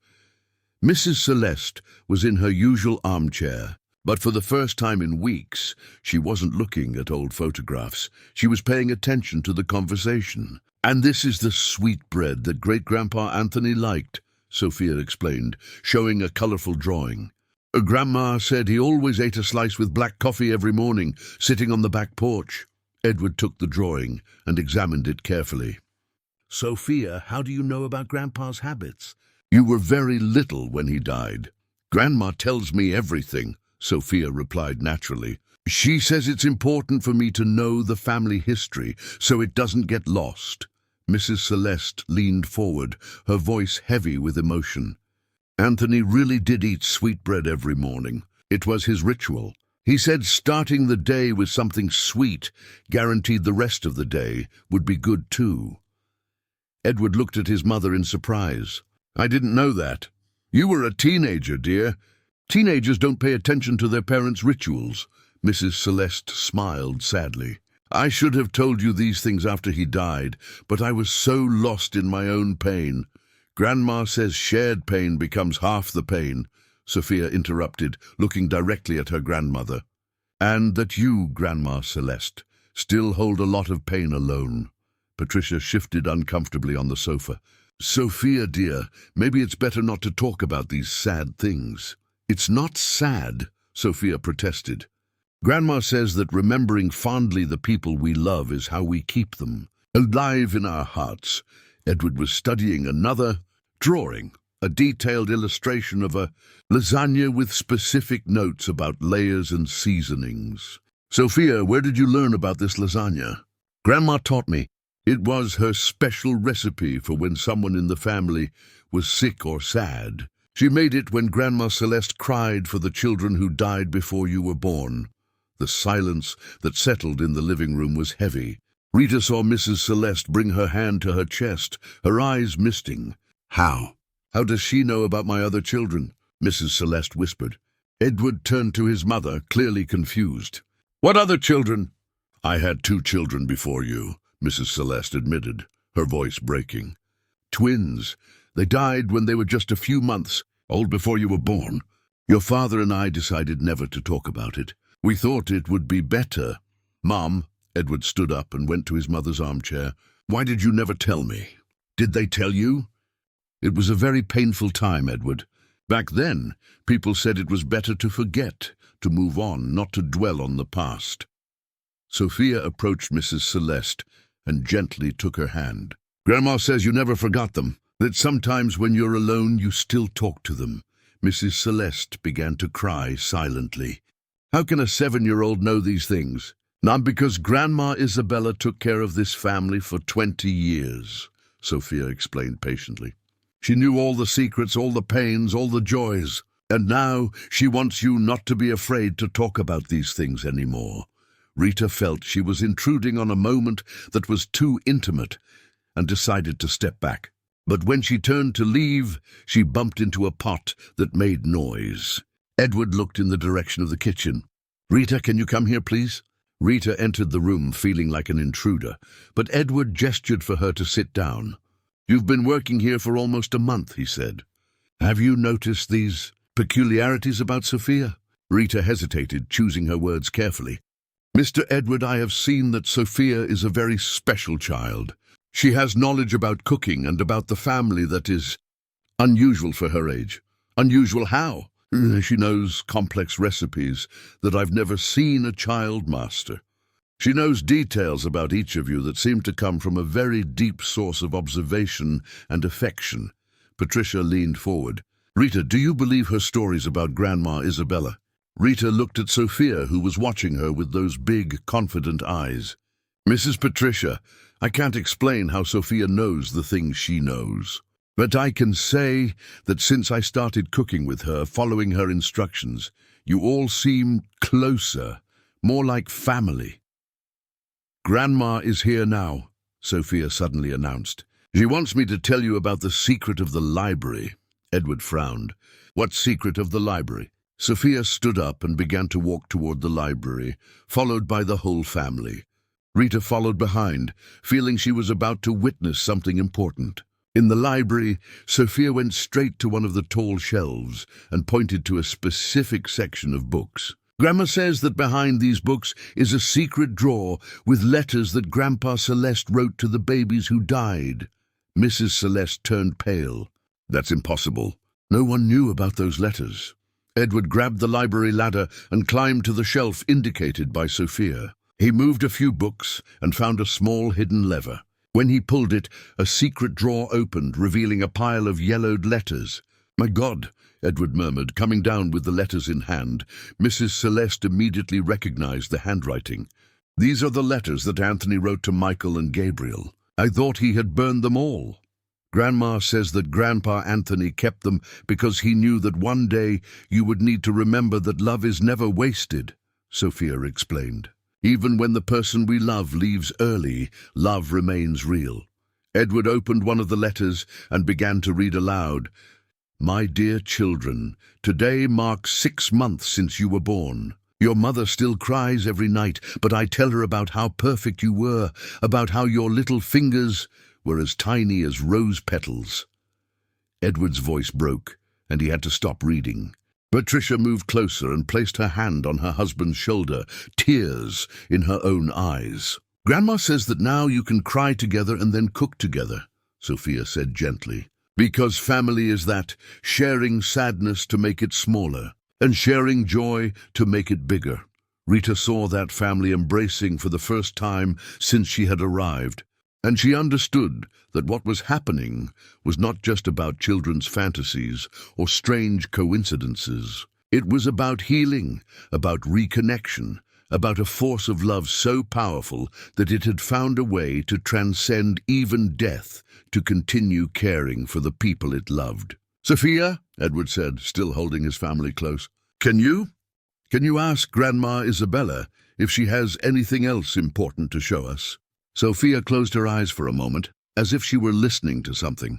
Mrs. Celeste was in her usual armchair, but for the first time in weeks, she wasn't looking at old photographs. She was paying attention to the conversation. "And this is the sweetbread that Great-Grandpa Anthony liked," Sophia explained, showing a colorful drawing. "Grandma said he always ate a slice with black coffee every morning, sitting on the back porch." Edward took the drawing and examined it carefully. "Sophia, how do you know about Grandpa's habits? You were very little when he died." "Grandma tells me everything," Sophia replied naturally. "She says it's important for me to know the family history so it doesn't get lost." Mrs. Celeste leaned forward, her voice heavy with emotion. "Anthony really did eat sweetbread every morning. It was his ritual. He said starting the day with something sweet guaranteed the rest of the day would be good too." Edward looked at his mother in surprise. "I didn't know that. You were a teenager, dear. Teenagers don't pay attention to their parents' rituals." Mrs. Celeste smiled sadly. "I should have told you these things after he died, but I was so lost in my own pain." "Grandma says shared pain becomes half the pain," Sophia interrupted, looking directly at her grandmother. "And that you, Grandma Celeste, still hold a lot of pain alone." Patricia shifted uncomfortably on the sofa. "Sophia, dear, maybe it's better not to talk about these sad things." "It's not sad," Sophia protested. "Grandma says that remembering fondly the people we love is how we keep them alive in our hearts." Edward was studying another drawing, a detailed illustration of a lasagna with specific notes about layers and seasonings. "Sophia, where did you learn about this lasagna?" "Grandma taught me. It was her special recipe for when someone in the family was sick or sad. She made it when Grandma Celeste cried for the children who died before you were born." The silence that settled in the living room was heavy. Rita saw Mrs. Celeste bring her hand to her chest, her eyes misting. How does she know about my other children?" Mrs. Celeste whispered. Edward turned to his mother, clearly confused. "What other children?" "I had 2 children before you," Mrs. Celeste admitted, her voice breaking. "Twins. They died when they were just a few months old before you were born. Your father and I decided never to talk about it. We thought it would be better." "Mom," Edward stood up and went to his mother's armchair. "Why did you never tell me?" "Did they tell you?" "It was a very painful time, Edward. Back then, people said it was better to forget, to move on, not to dwell on the past." Sophia approached Mrs. Celeste and gently took her hand. "Grandma says you never forgot them, that sometimes when you're alone you still talk to them." Mrs. Celeste began to cry silently. "How can a 7-year-old know these things?" "Not because Grandma Isabella took care of this family for 20 years, Sophia explained patiently. "She knew all the secrets, all the pains, all the joys. And now she wants you not to be afraid to talk about these things anymore." Rita felt she was intruding on a moment that was too intimate and decided to step back. But when she turned to leave, she bumped into a pot that made noise. Edward looked in the direction of the kitchen. "Rita, can you come here, please?" Rita entered the room feeling like an intruder, but Edward gestured for her to sit down. "You've been working here for almost a month," he said. "Have you noticed these peculiarities about Sophia?" Rita hesitated, choosing her words carefully. "Mr. Edward, I have seen that Sophia is a very special child. She has knowledge about cooking and about the family that is unusual for her age." "Unusual how?" "She knows complex recipes that I've never seen a child master. She knows details about each of you that seem to come from a very deep source of observation and affection." Patricia leaned forward. "Rita, do you believe her stories about Grandma Isabella?" Rita looked at Sophia, who was watching her with those big, confident eyes. Mrs. Patricia, I can't explain how Sophia knows the things she knows. But I can say that since I started cooking with her, following her instructions, you all seem closer, more like family. Grandma is here now, Sophia suddenly announced. She wants me to tell you about the secret of the library. Edward frowned. What secret of the library? Sophia stood up and began to walk toward the library, followed by the whole family. Rita followed behind, feeling she was about to witness something important. In the library, Sophia went straight to one of the tall shelves and pointed to a specific section of books. Grandma says that behind these books is a secret drawer with letters that Grandpa Celeste wrote to the babies who died. Mrs. Celeste turned pale. That's impossible. No one knew about those letters. Edward grabbed the library ladder and climbed to the shelf indicated by Sophia. He moved a few books and found a small hidden lever. When he pulled it, a secret drawer opened, revealing a pile of yellowed letters. "My God," Edward murmured, coming down with the letters in hand. Mrs. Celeste immediately recognized the handwriting. "These are the letters that Anthony wrote to Michael and Gabriel. I thought he had burned them all. Grandma says that Grandpa Anthony kept them because he knew that one day you would need to remember that love is never wasted," Sophia explained. "Even when the person we love leaves early, love remains real." Edward opened one of the letters and began to read aloud. "My dear children, today marks 6 months since you were born. Your mother still cries every night, but I tell her about how perfect you were, about how your little fingers were as tiny as rose petals." Edward's voice broke, and he had to stop reading. Patricia moved closer and placed her hand on her husband's shoulder, tears in her own eyes. "Grandma says that now you can cry together and then cook together," Sophia said gently. "Because family is that, sharing sadness to make it smaller, and sharing joy to make it bigger." Rita saw that family embracing for the first time since she had arrived, and she understood that what was happening was not just about children's fantasies or strange coincidences. It was about healing, about reconnection, about a force of love so powerful that it had found a way to transcend even death to continue caring for the people it loved. "Sophia," Edward said, still holding his family close, Can you ask Grandma Isabella if she has anything else important to show us?" Sophia closed her eyes for a moment, as if she were listening to something.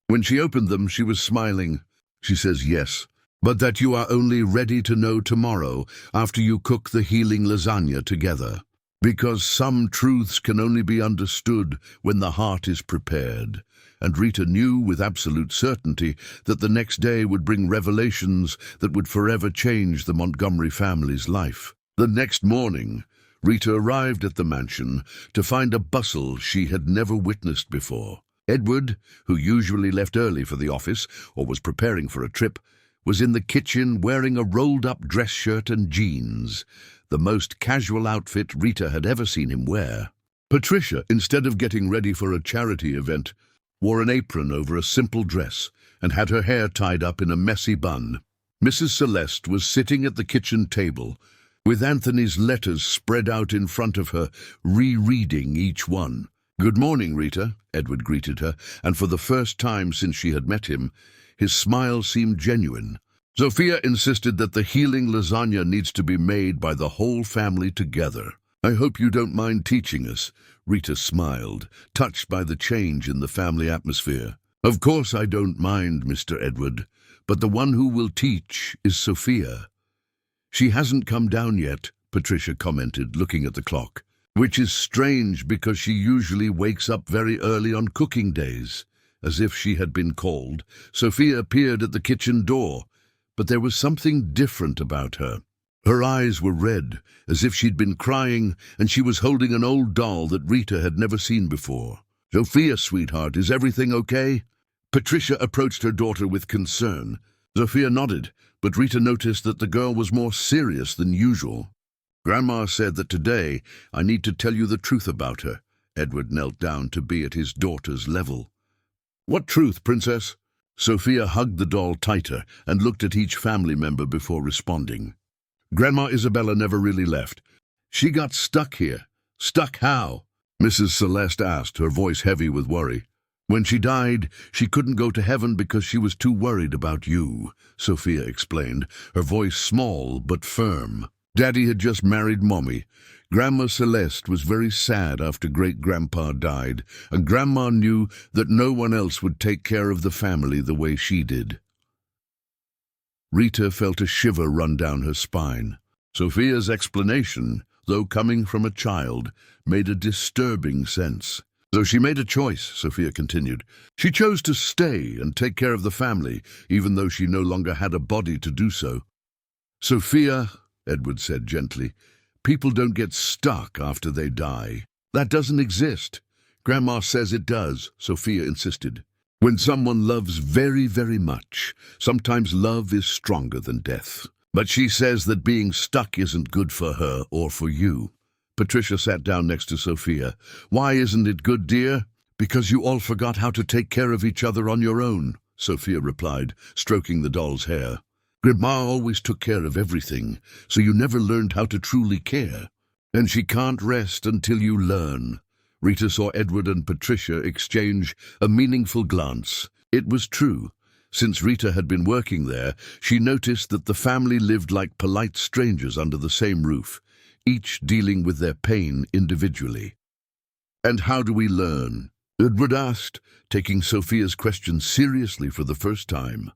When she opened them, she was smiling. "She says yes, but that you are only ready to know tomorrow after you cook the healing lasagna together. Because some truths can only be understood when the heart is prepared." And Rita knew with absolute certainty that the next day would bring revelations that would forever change the Montgomery family's life. The next morning, Rita arrived at the mansion to find a bustle she had never witnessed before. Edward, who usually left early for the office or was preparing for a trip, was in the kitchen wearing a rolled-up dress shirt and jeans, the most casual outfit Rita had ever seen him wear. Patricia, instead of getting ready for a charity event, wore an apron over a simple dress and had her hair tied up in a messy bun. Mrs. Celeste was sitting at the kitchen table, with Anthony's letters spread out in front of her, rereading each one. "Good morning, Rita," Edward greeted her, and for the first time since she had met him, his smile seemed genuine. "Sophia insisted that the healing lasagna needs to be made by the whole family together. I hope you don't mind teaching us." Rita smiled, touched by the change in the family atmosphere. "Of course I don't mind, Mr. Edward, but the one who will teach is Sophia." "She hasn't come down yet," Patricia commented, looking at the clock. "Which is strange because she usually wakes up very early on cooking days." As if she had been called, Sophia appeared at the kitchen door, but there was something different about her. Her eyes were red, as if she'd been crying, and she was holding an old doll that Rita had never seen before. "Sophia, sweetheart, is everything okay?" Patricia approached her daughter with concern. Sophia nodded, but Rita noticed that the girl was more serious than usual. "Grandma said that today I need to tell you the truth about her." Edward knelt down to be at his daughter's level. "What truth, Princess?" Sophia hugged the doll tighter and looked at each family member before responding. "Grandma Isabella never really left. She got stuck here, Stuck how? Mrs. Celeste asked, her voice heavy with worry. When she died, she couldn't go to heaven because she was too worried about you, Sophia explained, her voice small but firm. Daddy had just married Mommy. Grandma Celeste was very sad after Great-Grandpa died, and Grandma knew that no one else would take care of the family the way she did. Rita felt a shiver run down her spine. Sophia's explanation, though coming from a child, made a disturbing sense. So she made a choice, Sophia continued. She chose to stay and take care of the family, even though she no longer had a body to do so. Sophia, Edward said gently, people don't get stuck after they die. That doesn't exist. Grandma says it does, Sophia insisted. When someone loves very, very much, sometimes love is stronger than death. But she says that being stuck isn't good for her or for you. Patricia sat down next to Sophia. Why isn't it good, dear? Because you all forgot how to take care of each other on your own, Sophia replied, stroking the doll's hair. Grandma always took care of everything, so you never learned how to truly care. And she can't rest until you learn. Rita saw Edward and Patricia exchange a meaningful glance. It was true. Since Rita had been working there, she noticed that the family lived like polite strangers under the same roof, each dealing with their pain individually. And how do we learn? Edward asked, taking Sophia's question seriously for the first time.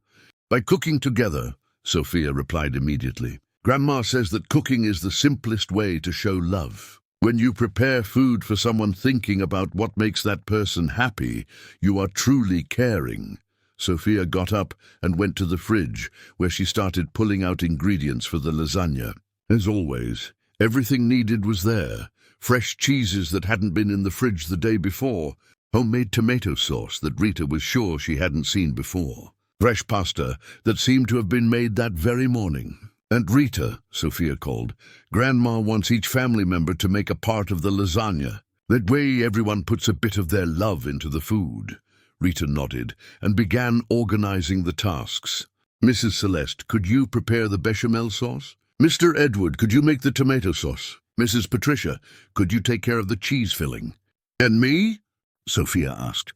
By cooking together, Sophia replied immediately. Grandma says that cooking is the simplest way to show love. When you prepare food for someone thinking about what makes that person happy, you are truly caring. Sophia got up and went to the fridge, where she started pulling out ingredients for the lasagna. As always, everything needed was there. Fresh cheeses that hadn't been in the fridge the day before, homemade tomato sauce that Rita was sure she hadn't seen before, fresh pasta that seemed to have been made that very morning. And Rita, Sophia called, Grandma wants each family member to make a part of the lasagna. That way everyone puts a bit of their love into the food. Rita nodded and began organizing the tasks. Mrs. Celeste, could you prepare the bechamel sauce? Mr. Edward, could you make the tomato sauce? Mrs. Patricia, could you take care of the cheese filling? And me? Sophia asked.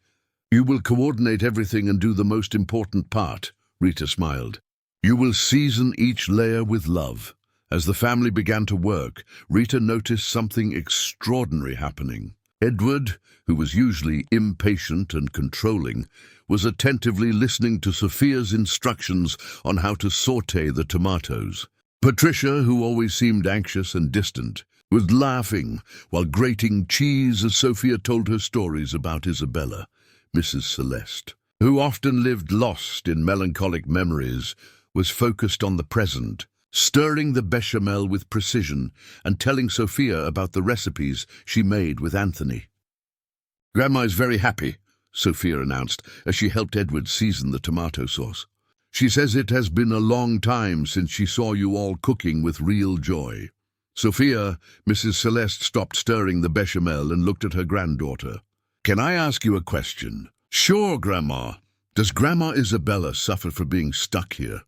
You will coordinate everything and do the most important part, Rita smiled. You will season each layer with love. As the family began to work, Rita noticed something extraordinary happening. Edward, who was usually impatient and controlling, was attentively listening to Sophia's instructions on how to sauté the tomatoes. Patricia, who always seemed anxious and distant, was laughing while grating cheese as Sophia told her stories about Isabella, Mrs. Celeste, who often lived lost in melancholic memories, was focused on the present, stirring the bechamel with precision and telling Sophia about the recipes she made with Anthony. Grandma is very happy, Sophia announced as she helped Edward season the tomato sauce. She says it has been a long time since she saw you all cooking with real joy. Sophia, Mrs. Celeste stopped stirring the bechamel and looked at her granddaughter. Can I ask you a question? Sure, Grandma. Does Grandma Isabella suffer for being stuck here?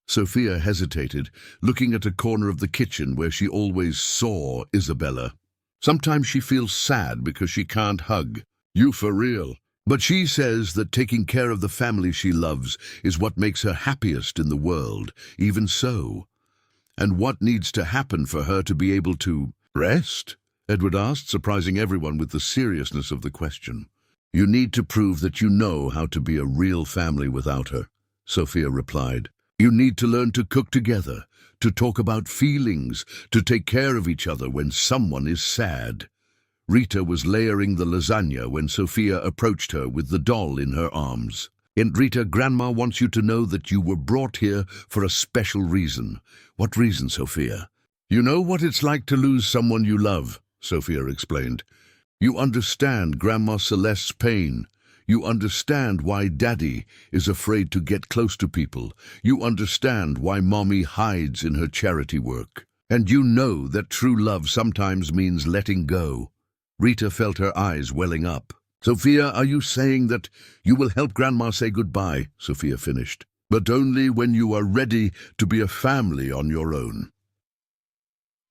Sophia hesitated, looking at a corner of the kitchen where she always saw Isabella. Sometimes she feels sad because she can't hug. You for real. But she says that taking care of the family she loves is what makes her happiest in the world, even so. And what needs to happen for her to be able to rest? Edward asked, surprising everyone with the seriousness of the question. You need to prove that you know how to be a real family without her, Sophia replied. You need to learn to cook together, to talk about feelings, to take care of each other when someone is sad. Rita was layering the lasagna when Sophia approached her with the doll in her arms. And Rita, Grandma wants you to know that you were brought here for a special reason. What reason, Sophia? You know what it's like to lose someone you love, Sophia explained. You understand Grandma Celeste's pain. You understand why Daddy is afraid to get close to people. You understand why Mommy hides in her charity work. And you know that true love sometimes means letting go. Rita felt her eyes welling up. Sophia, are you saying that you will help Grandma say goodbye? Sophia finished. But only when you are ready to be a family on your own.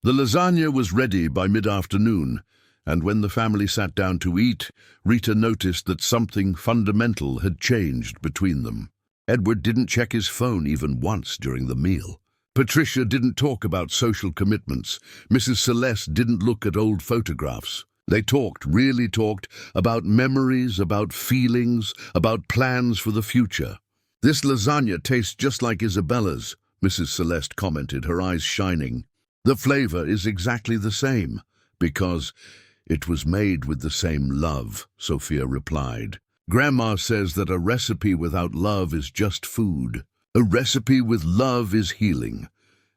The lasagna was ready by mid-afternoon, And when the family sat down to eat, Rita noticed that something fundamental had changed between them. Edward didn't check his phone even once during the meal. Patricia didn't talk about social commitments. Mrs. Celeste didn't look at old photographs. They really talked, about memories, about feelings, about plans for the future. "This lasagna tastes just like Isabella's," Mrs. Celeste commented, her eyes shining. "The flavor is exactly the same, because it was made with the same love," Sophia replied. "Grandma says that a recipe without love is just food. A recipe with love is healing."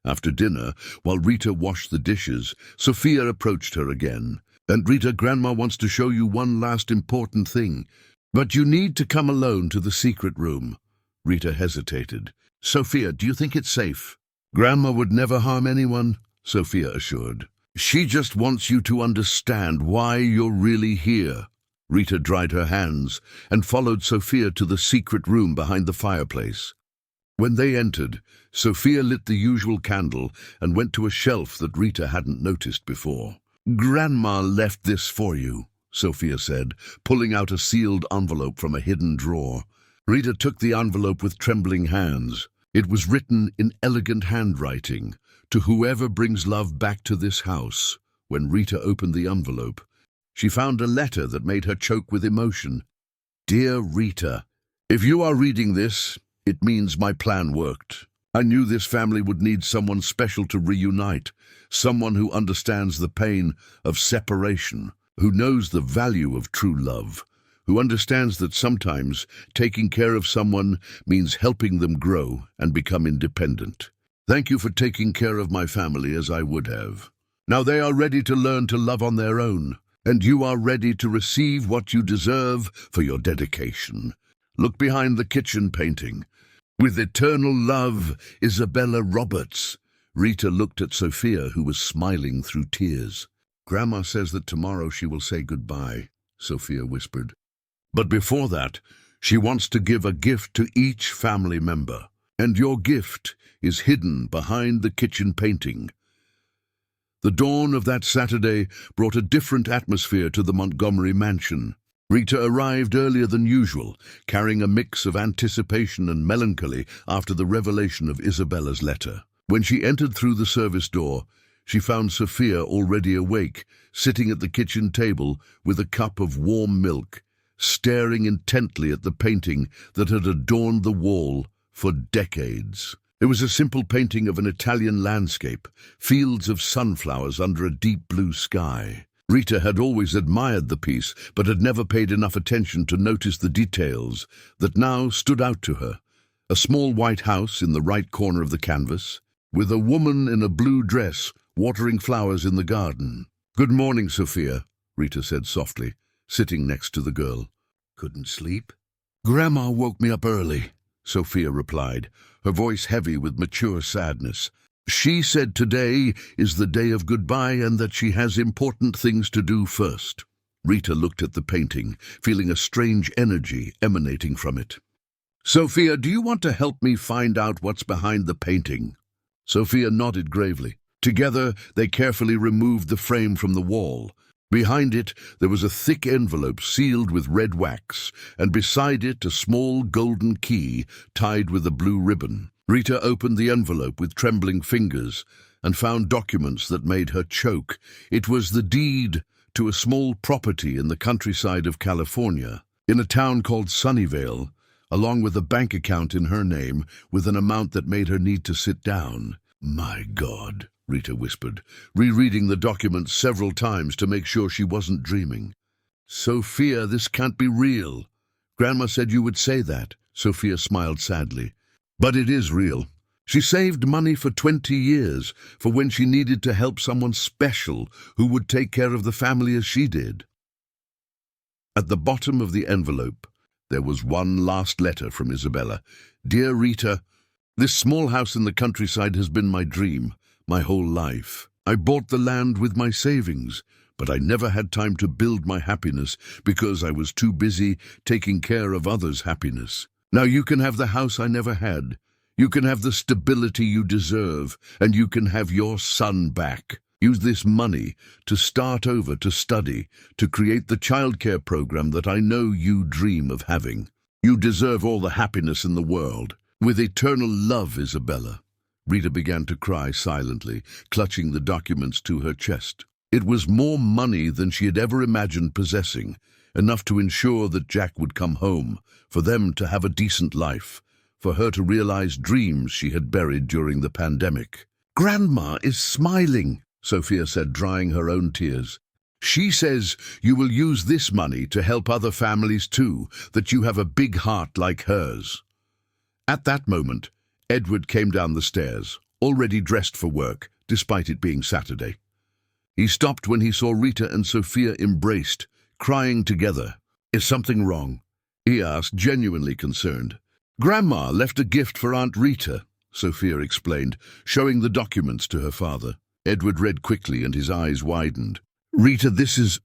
After dinner, while Rita washed the dishes, Sophia approached her again. "And Rita, Grandma wants to show you one last important thing. But you need to come alone to the secret room." Rita hesitated. "Sophia, do you think it's safe?" "Grandma would never harm anyone," Sophia assured. "She just wants you to understand why you're really here." Rita dried her hands and followed Sophia to the secret room behind the fireplace. When they entered, Sophia lit the usual candle and went to a shelf that Rita hadn't noticed before. "Grandma left this for you," Sophia said, pulling out a sealed envelope from a hidden drawer. Rita took the envelope with trembling hands. It was written in elegant handwriting, "To whoever brings love back to this house." When Rita opened the envelope, she found a letter that made her choke with emotion. "Dear Rita, if you are reading this, it means my plan worked. I knew this family would need someone special to reunite, someone who understands the pain of separation, who knows the value of true love, who understands that sometimes taking care of someone means helping them grow and become independent. Thank you for taking care of my family as I would have. Now they are ready to learn to love on their own, and you are ready to receive what you deserve for your dedication. Look behind the kitchen painting. With eternal love, Isabella Roberts." Rita looked at Sophia, who was smiling through tears. "Grandma says that tomorrow she will say goodbye," Sophia whispered. "But before that, she wants to give a gift to each family member. And your gift is hidden behind the kitchen painting." The dawn of that Saturday brought a different atmosphere to the Montgomery mansion. Rita arrived earlier than usual, carrying a mix of anticipation and melancholy after the revelation of Isabella's letter. When she entered through the service door, she found Sophia already awake, sitting at the kitchen table with a cup of warm milk, staring intently at the painting that had adorned the wall for decades. It was a simple painting of an Italian landscape, fields of sunflowers under a deep blue sky. Rita had always admired the piece, but had never paid enough attention to notice the details that now stood out to her. A small white house in the right corner of the canvas, with a woman in a blue dress watering flowers in the garden. "Good morning, Sophia," Rita said softly, sitting next to the girl. "Couldn't sleep?" "Grandma woke me up early," Sophia replied, her voice heavy with mature sadness. "She said today is the day of goodbye and that she has important things to do first." Rita looked at the painting, feeling a strange energy emanating from it. "Sophia, do you want to help me find out what's behind the painting?" Sophia nodded gravely. Together, they carefully removed the frame from the wall. Behind it, there was a thick envelope sealed with red wax, and beside it a small golden key tied with a blue ribbon. Rita opened the envelope with trembling fingers and found documents that made her choke. It was the deed to a small property in the countryside of California, in a town called Sunnyvale, along with a bank account in her name with an amount that made her need to sit down. "My God," Rita whispered, rereading the document several times to make sure she wasn't dreaming. "Sophia, this can't be real." "Grandma said you would say that," Sophia smiled sadly. "But it is real. She saved money for 20 years, for when she needed to help someone special who would take care of the family as she did." At the bottom of the envelope, there was one last letter from Isabella. "Dear Rita, this small house in the countryside has been my dream, my whole life. I bought the land with my savings, but I never had time to build my happiness because I was too busy taking care of others' happiness. Now you can have the house I never had. You can have the stability you deserve, and you can have your son back. Use this money to start over, to study, to create the childcare program that I know you dream of having. You deserve all the happiness in the world. With eternal love, Isabella." Rita began to cry silently, clutching the documents to her chest. It was more money than she had ever imagined possessing, enough to ensure that Jack would come home, for them to have a decent life, for her to realize dreams she had buried during the pandemic. "Grandma is smiling," Sophia said, drying her own tears. "She says you will use this money to help other families too, that you have a big heart like hers." At that moment, Edward came down the stairs, already dressed for work, despite it being Saturday. He stopped when he saw Rita and Sophia embraced, crying together. "Is something wrong?" he asked, genuinely concerned. "Grandma left a gift for Aunt Rita," Sophia explained, showing the documents to her father. Edward read quickly and his eyes widened. "Rita, this is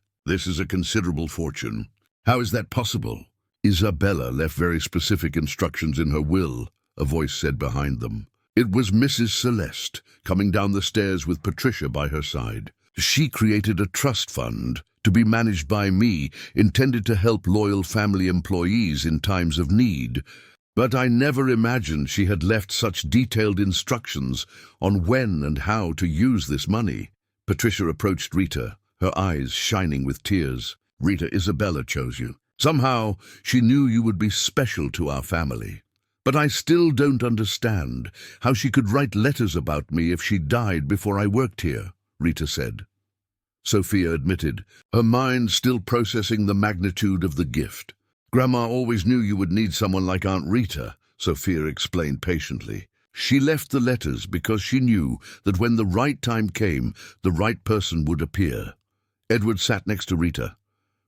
a considerable fortune. How is that possible?" "Isabella left very specific instructions in her will," a voice said behind them. It was Mrs. Celeste, coming down the stairs with Patricia by her side. "She created a trust fund to be managed by me, intended to help loyal family employees in times of need. But I never imagined she had left such detailed instructions on when and how to use this money." Patricia approached Rita, her eyes shining with tears. "Rita, Isabella chose you. Somehow, she knew you would be special to our family. But I still don't understand how she could write letters about me if she died before I worked here," Rita said. Sophia admitted, her mind still processing the magnitude of the gift. "Grandma always knew you would need someone like Aunt Rita," Sophia explained patiently. "She left the letters because she knew that when the right time came, the right person would appear." Edward sat next to Rita.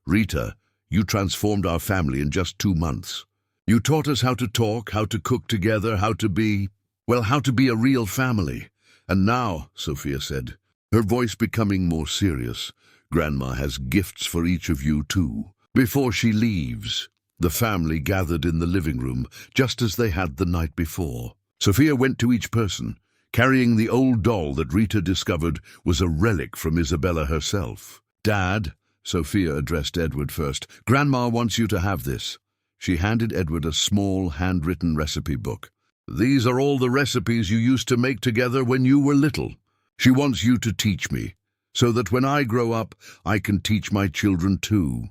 "Rita, you transformed our family in just 2 months. You taught us how to talk, how to cook together, how to be a real family. And now," Sophia said, her voice becoming more serious, "Grandma has gifts for each of you too." Before she leaves, the family gathered in the living room, just as they had the night before. Sophia went to each person, carrying the old doll that Rita discovered was a relic from Isabella herself. "Dad," Sophia addressed Edward first, "Grandma wants you to have this." She handed Edward a small, handwritten recipe book. "These are all the recipes you used to make together when you were little. She wants you to teach me, so that when I grow up, I can teach my children too."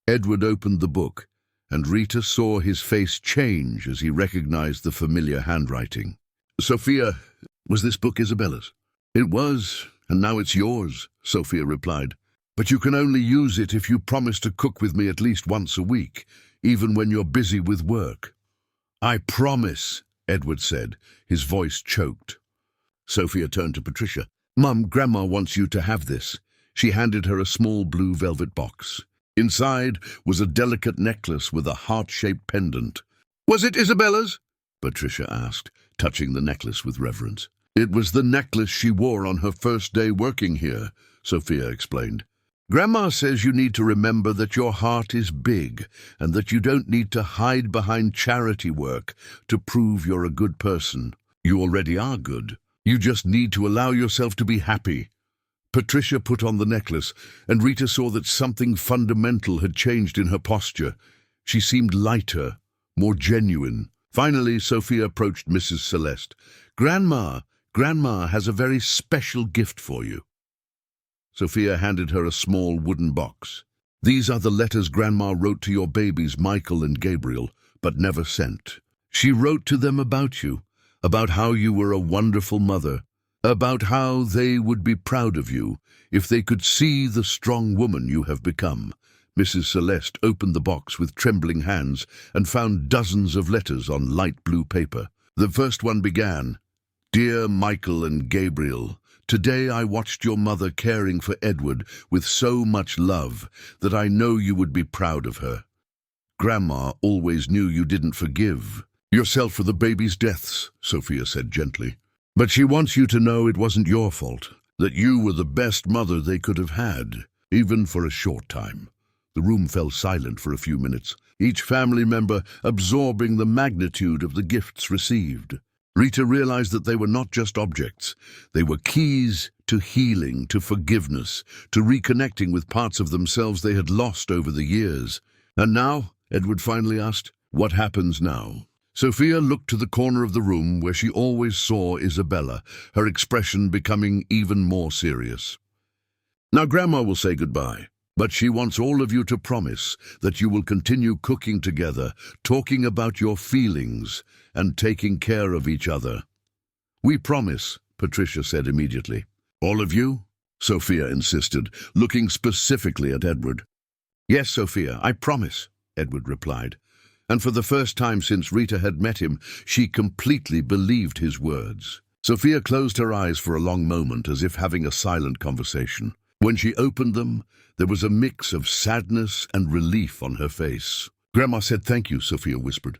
Edward opened the book, and Rita saw his face change as he recognized the familiar handwriting. "Sophia, was this book Isabella's?" "It was, and now it's yours," Sophia replied. "But you can only use it if you promise to cook with me at least once a week, even when you're busy with work." "I promise," Edward said, his voice choked. Sophia turned to Patricia. "Mum, Grandma wants you to have this." She handed her a small blue velvet box. Inside was a delicate necklace with a heart-shaped pendant. "Was it Isabella's?" Patricia asked, touching the necklace with reverence. "It was the necklace she wore on her first day working here," Sophia explained. "Grandma says you need to remember that your heart is big and that you don't need to hide behind charity work to prove you're a good person. You already are good. You just need to allow yourself to be happy." Patricia put on the necklace, and Rita saw that something fundamental had changed in her posture. She seemed lighter, more genuine. Finally, Sophia approached Mrs. Celeste. Grandma has a very special gift for you." Sophia handed her a small wooden box. "These are the letters Grandma wrote to your babies, Michael and Gabriel, but never sent. She wrote to them about you, about how you were a wonderful mother, about how they would be proud of you if they could see the strong woman you have become." Mrs. Celeste opened the box with trembling hands and found dozens of letters on light blue paper. The first one began, "Dear Michael and Gabriel, today I watched your mother caring for Edward with so much love that I know you would be proud of her. Grandma always knew you didn't forgive yourself for the baby's deaths," Sophia said gently. "But she wants you to know it wasn't your fault, that you were the best mother they could have had, even for a short time." The room fell silent for a few minutes, each family member absorbing the magnitude of the gifts received. Rita realized that they were not just objects. They were keys to healing, to forgiveness, to reconnecting with parts of themselves they had lost over the years. And now, Edward finally asked, what happens now? Sophia looked to the corner of the room where she always saw Isabella, her expression becoming even more serious. Now Grandma will say goodbye, but she wants all of you to promise that you will continue cooking together, talking about your feelings, and taking care of each other. We promise, Patricia said immediately. All of you? Sophia insisted, looking specifically at Edward. Yes, Sophia, I promise, Edward replied. And for the first time since Rita had met him, she completely believed his words. Sophia closed her eyes for a long moment, as if having a silent conversation. When she opened them, there was a mix of sadness and relief on her face. Grandma said thank you, Sophia whispered.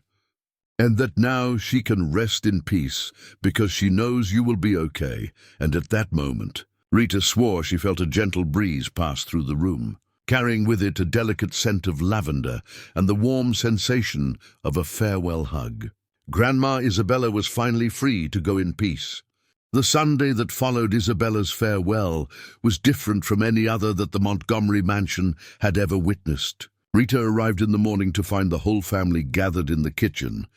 And that now she can rest in peace, because she knows you will be okay. And at that moment, Rita swore she felt a gentle breeze pass through the room, carrying with it a delicate scent of lavender and the warm sensation of a farewell hug. Grandma Isabella was finally free to go in peace. The Sunday that followed Isabella's farewell was different from any other that the Montgomery mansion had ever witnessed. Rita arrived in the morning to find the whole family gathered in the kitchen,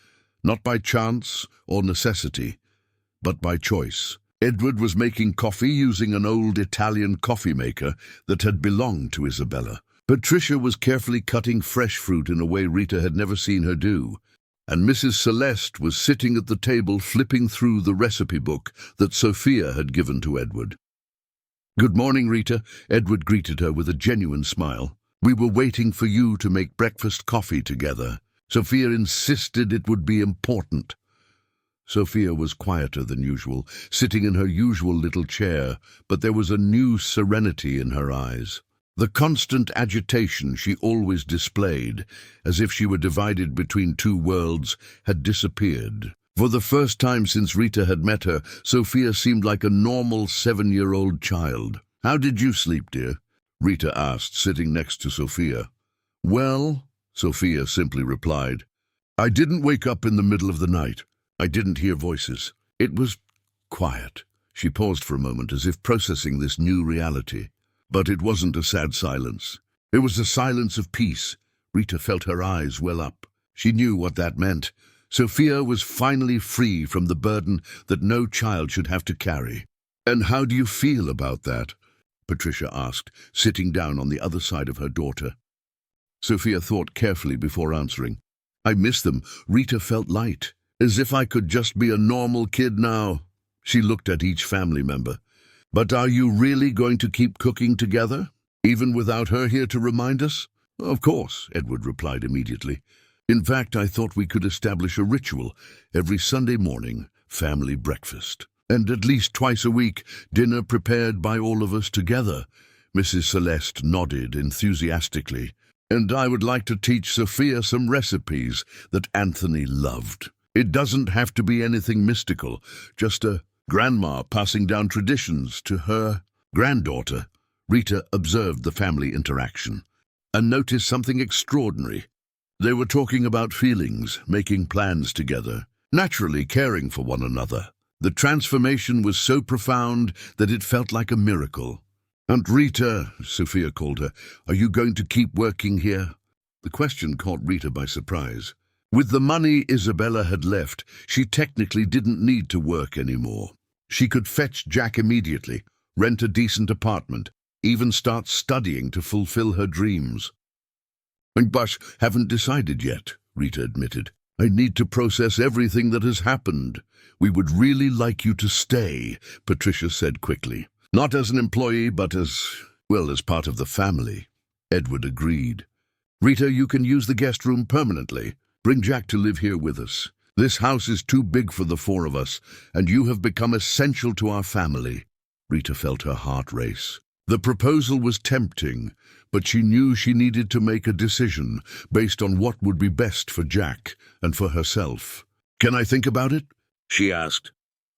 not by chance or necessity, but by choice. Edward was making coffee using an old Italian coffee maker that had belonged to Isabella. Patricia was carefully cutting fresh fruit in a way Rita had never seen her do, and Mrs. Celeste was sitting at the table flipping through the recipe book that Sophia had given to Edward. Good morning, Rita, Edward greeted her with a genuine smile. We were waiting for you to make breakfast coffee together. Sophia insisted it would be important. Sophia was quieter than usual, sitting in her usual little chair, but there was a new serenity in her eyes. The constant agitation she always displayed, as if she were divided between two worlds, had disappeared. For the first time since Rita had met her, Sophia seemed like a normal 7-year-old child. How did you sleep, dear? Rita asked, sitting next to Sophia. Well, Sophia simply replied, I didn't wake up in the middle of the night. I didn't hear voices. It was quiet. She paused for a moment as if processing this new reality. But it wasn't a sad silence. It was a silence of peace. Rita felt her eyes well up. She knew what that meant. Sophia was finally free from the burden that no child should have to carry. And how do you feel about that? Patricia asked, sitting down on the other side of her daughter. Sophia thought carefully before answering. I miss them. Rita felt light, as if I could just be a normal kid now. She looked at each family member. But are you really going to keep cooking together, even without her here to remind us? Of course, Edward replied immediately. In fact, I thought we could establish a ritual every Sunday morning, family breakfast, and at least twice a week, dinner prepared by all of us together. Mrs. Celeste nodded enthusiastically. And I would like to teach Sophia some recipes that Anthony loved. It doesn't have to be anything mystical, just a grandma passing down traditions to her granddaughter. Rita observed the family interaction and noticed something extraordinary. They were talking about feelings, making plans together, naturally caring for one another. The transformation was so profound that it felt like a miracle. Aunt Rita, Sophia called her, are you going to keep working here? The question caught Rita by surprise. With the money Isabella had left, she technically didn't need to work anymore. She could fetch Jack immediately, rent a decent apartment, even start studying to fulfill her dreams. But haven't decided yet, Rita admitted. I need to process everything that has happened. We would really like you to stay, Patricia said quickly. Not as an employee, but as part of the family. Edward agreed. Rita, you can use the guest room permanently. Bring Jack to live here with us. This house is too big for the four of us, and you have become essential to our family. Rita felt her heart race. The proposal was tempting, but she knew she needed to make a decision based on what would be best for Jack and for herself. Can I think about it? She asked.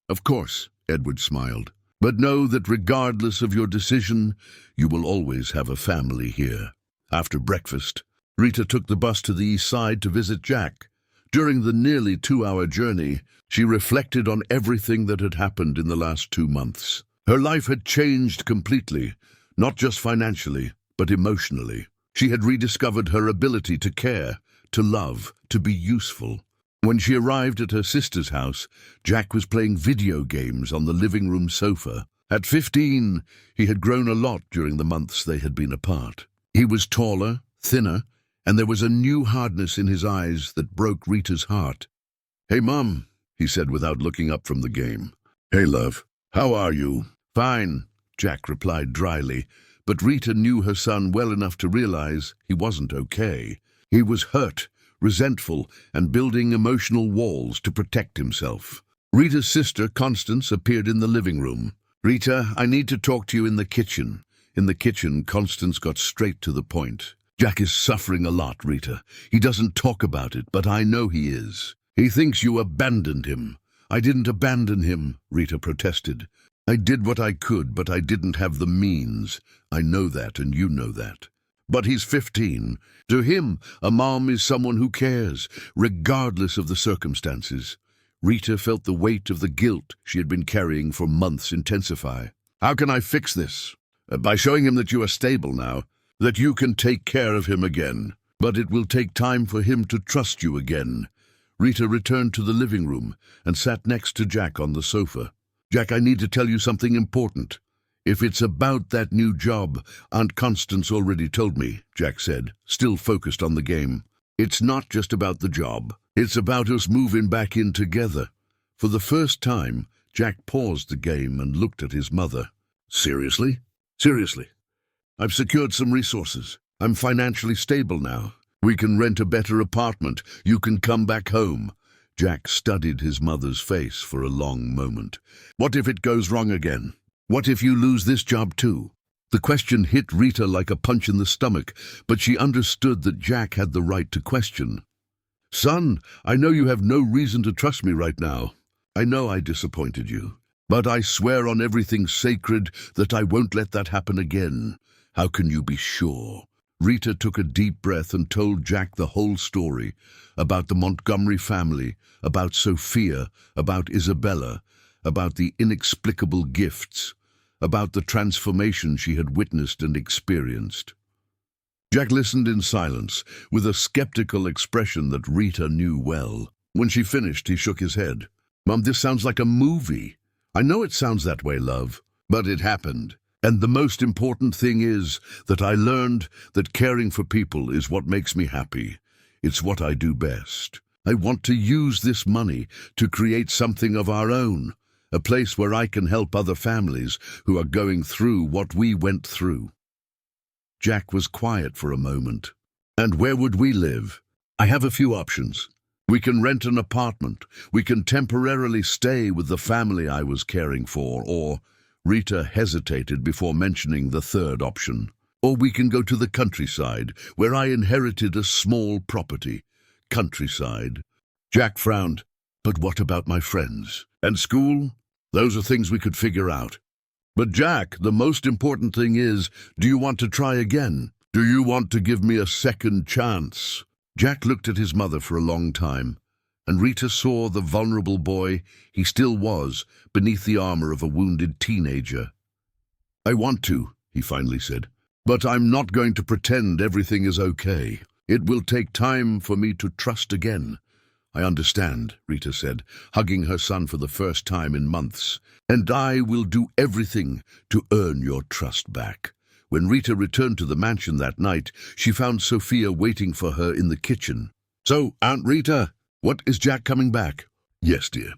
Of course, Edward smiled. But know that regardless of your decision, you will always have a family here. After breakfast, Rita took the bus to the east side to visit Jack. During the nearly 2-hour journey, she reflected on everything that had happened in the last 2 months. Her life had changed completely, not just financially, but emotionally. She had rediscovered her ability to care, to love, to be useful. When she arrived at her sister's house, Jack was playing video games on the living room sofa. At 15, he had grown a lot during the months they had been apart. He was taller, thinner, and there was a new hardness in his eyes that broke Rita's heart. "Hey, Mom," he said without looking up from the game. "Hey, love. How are you?" "Fine," Jack replied dryly, but Rita knew her son well enough to realize he wasn't okay. He was hurt, resentful, and building emotional walls to protect himself. Rita's sister, Constance, appeared in the living room. "Rita, I need to talk to you in the kitchen." In the kitchen, Constance got straight to the point. "Jack is suffering a lot, Rita. He doesn't talk about it, but I know he is. He thinks you abandoned him." "I didn't abandon him," Rita protested. "I did what I could, but I didn't have the means. I know that, and you know that." "But he's 15. To him, a mom is someone who cares, regardless of the circumstances." Rita felt the weight of the guilt she had been carrying for months intensify. "How can I fix this?" "By showing him that you are stable now, that you can take care of him again. But it will take time for him to trust you again." Rita returned to the living room and sat next to Jack on the sofa. "Jack, I need to tell you something important." "If it's about that new job, Aunt Constance already told me," Jack said, still focused on the game. "It's not just about the job. It's about us moving back in together." For the first time, Jack paused the game and looked at his mother. "Seriously?" "Seriously. I've secured some resources. I'm financially stable now. We can rent a better apartment. You can come back home." Jack studied his mother's face for a long moment. "What if it goes wrong again? What if you lose this job too?" The question hit Rita like a punch in the stomach, but she understood that Jack had the right to question. "Son, I know you have no reason to trust me right now. I know I disappointed you, but I swear on everything sacred that I won't let that happen again. How can you be sure?" Rita took a deep breath and told Jack the whole story, about the Montgomery family, about Sophia, about Isabella, about the inexplicable gifts, about the transformation she had witnessed and experienced. Jack listened in silence, with a skeptical expression that Rita knew well. When she finished, he shook his head. "Mom, this sounds like a movie." "I know it sounds that way, love, but it happened. And the most important thing is that I learned that caring for people is what makes me happy. It's what I do best. I want to use this money to create something of our own, a place where I can help other families who are going through what we went through." Jack was quiet for a moment. "And where would we live?" "I have a few options. We can rent an apartment. We can temporarily stay with the family I was caring for, or..." Rita hesitated before mentioning the third option. "Or we can go to the countryside, where I inherited a small property." Countryside. Jack frowned. "But what about my friends? And school? Those are things we could figure out." "But Jack, the most important thing is, do you want to try again? Do you want to give me a second chance?" Jack looked at his mother for a long time, and Rita saw the vulnerable boy he still was beneath the armor of a wounded teenager. "I want to," he finally said, "but I'm not going to pretend everything is okay. It will take time for me to trust again." "I understand," Rita said, hugging her son for the first time in months. "And I will do everything to earn your trust back." When Rita returned to the mansion that night, she found Sophia waiting for her in the kitchen. "So, Aunt Rita, what, is Jack coming back?" "Yes, dear.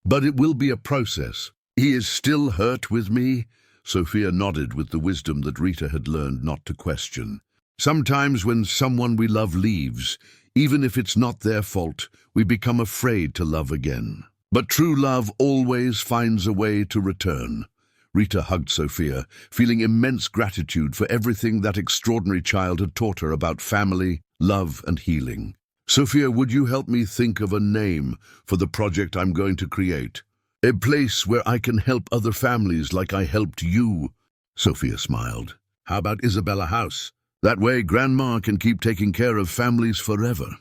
But it will be a process. He is still hurt with me?" Sophia nodded with the wisdom that Rita had learned not to question. "Sometimes when someone we love leaves, even if it's not their fault, we become afraid to love again. But true love always finds a way to return." Rita hugged Sophia, feeling immense gratitude for everything that extraordinary child had taught her about family, love, and healing. "Sophia, would you help me think of a name for the project I'm going to create? A place where I can help other families like I helped you." Sophia smiled. "How about Isabella House? That way Grandma can keep taking care of families forever."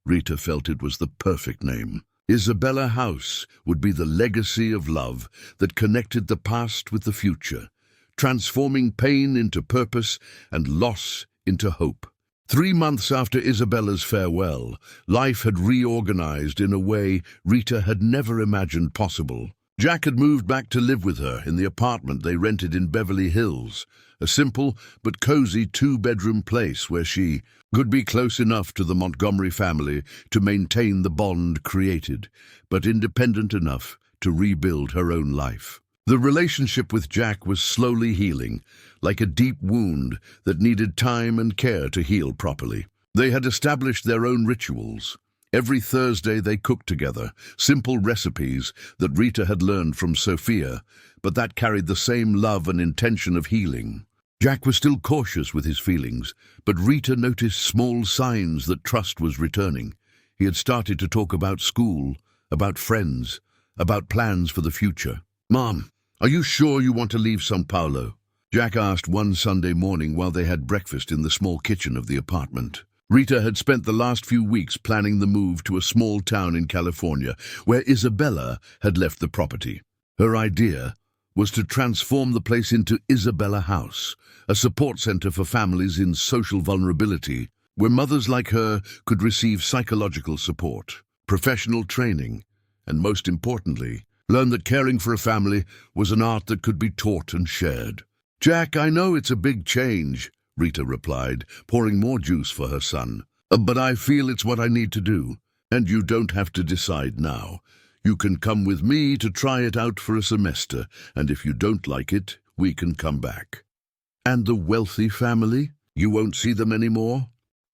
Rita felt it was the perfect name. Isabella House would be the legacy of love that connected the past with the future, transforming pain into purpose and loss into hope. 3 months after Isabella's farewell, life had reorganized in a way Rita had never imagined possible. Jack had moved back to live with her in the apartment they rented in Beverly Hills, a simple but cozy 2-bedroom place where she could be close enough to the Montgomery family to maintain the bond created, but independent enough to rebuild her own life. The relationship with Jack was slowly healing, like a deep wound that needed time and care to heal properly. They had established their own rituals. Every Thursday they cooked together, simple recipes that Rita had learned from Sophia, but that carried the same love and intention of healing. Jack was still cautious with his feelings, but Rita noticed small signs that trust was returning. He had started to talk about school, about friends, about plans for the future. "Mom, are you sure you want to leave São Paulo?" Jack asked one Sunday morning while they had breakfast in the small kitchen of the apartment. Rita had spent the last few weeks planning the move to a small town in California, where Isabella had left the property. Her idea was to transform the place into Isabella House, a support center for families in social vulnerability, where mothers like her could receive psychological support, professional training, and most importantly, learn that caring for a family was an art that could be taught and shared. "Jack, I know it's a big change," Rita replied, pouring more juice for her son. "But I feel it's what I need to do, and you don't have to decide now. You can come with me to try it out for a semester, and if you don't like it, we can come back." "And the wealthy family? You won't see them anymore?"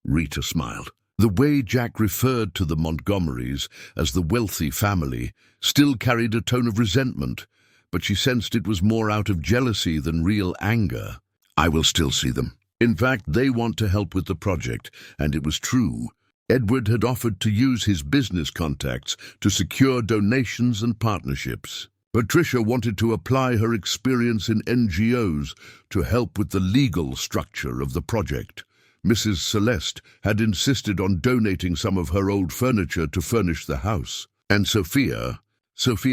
Rita smiled. The way Jack referred to the Montgomerys as the wealthy family still carried a tone of resentment, but she sensed it was more out of jealousy than real anger. "I will still see them. In fact, they want to help with the project," and it was true. Edward had offered to use his business contacts to secure donations and partnerships. Patricia wanted to apply her experience in NGOs to help with the legal structure of the project. Mrs. Celeste had insisted on donating some of her old furniture to furnish the house. And Sophia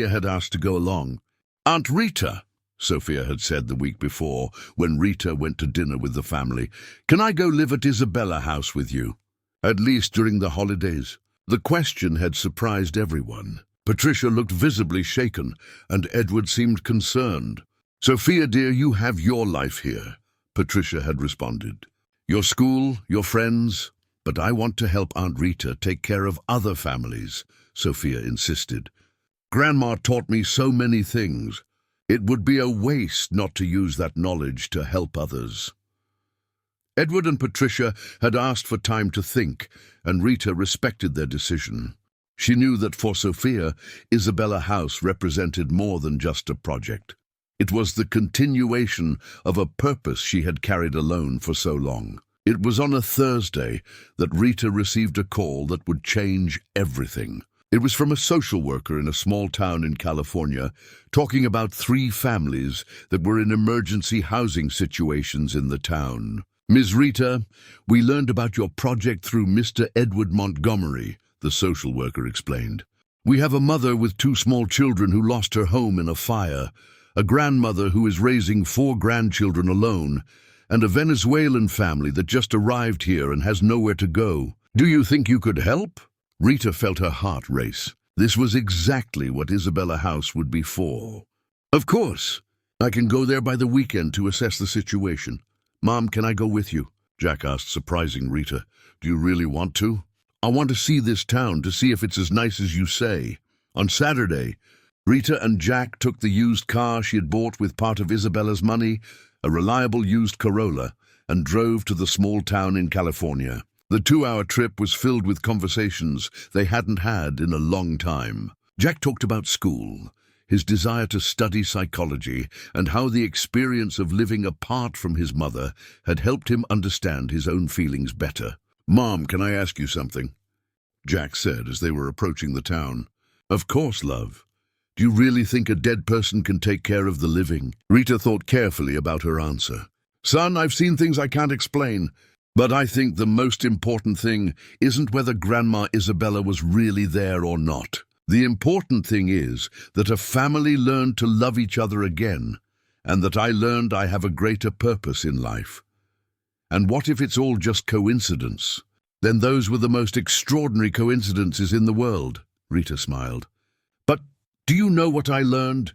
had asked to go along. "Aunt Rita," Sophia had said the week before, when Rita went to dinner with the family, "can I go live at Isabella House with you? At least during the holidays?" The question had surprised everyone. Patricia looked visibly shaken, and Edward seemed concerned. "Sophia, dear, you have your life here," Patricia had responded. "Your school, your friends, but I want to help Aunt Rita take care of other families," Sophia insisted. "Grandma taught me so many things. It would be a waste not to use that knowledge to help others." Edward and Patricia had asked for time to think, and Rita respected their decision. She knew that for Sophia, Isabella House represented more than just a project. It was the continuation of a purpose she had carried alone for so long. It was on a Thursday that Rita received a call that would change everything. It was from a social worker in a small town in California, talking about 3 families that were in emergency housing situations in the town. "Ms. Rita, we learned about your project through Mr. Edward Montgomery," the social worker explained. "We have a mother with 2 small children who lost her home in a fire, a grandmother who is raising 4 grandchildren alone, and a Venezuelan family that just arrived here and has nowhere to go. Do you think you could help?" Rita felt her heart race. This was exactly what Isabella House would be for. "Of course. I can go there by the weekend to assess the situation." "Mom, can I go with you?" Jack asked, surprising Rita. "Do you really want to?" "I want to see this town, to see if it's as nice as you say." On Saturday, Rita and Jack took the used car she had bought with part of Isabella's money, a reliable used Corolla, and drove to the small town in California. The 2-hour trip was filled with conversations they hadn't had in a long time. Jack talked about school, his desire to study psychology, and how the experience of living apart from his mother had helped him understand his own feelings better. "Mom, can I ask you something?" Jack said as they were approaching the town. "Of course, love. Do you really think a dead person can take care of the living?" Rita thought carefully about her answer. "Son, I've seen things I can't explain. But I think the most important thing isn't whether Grandma Isabella was really there or not. The important thing is that a family learned to love each other again, and that I learned I have a greater purpose in life. And what if it's all just coincidence? Then those were the most extraordinary coincidences in the world, Rita smiled. But do you know what I learned?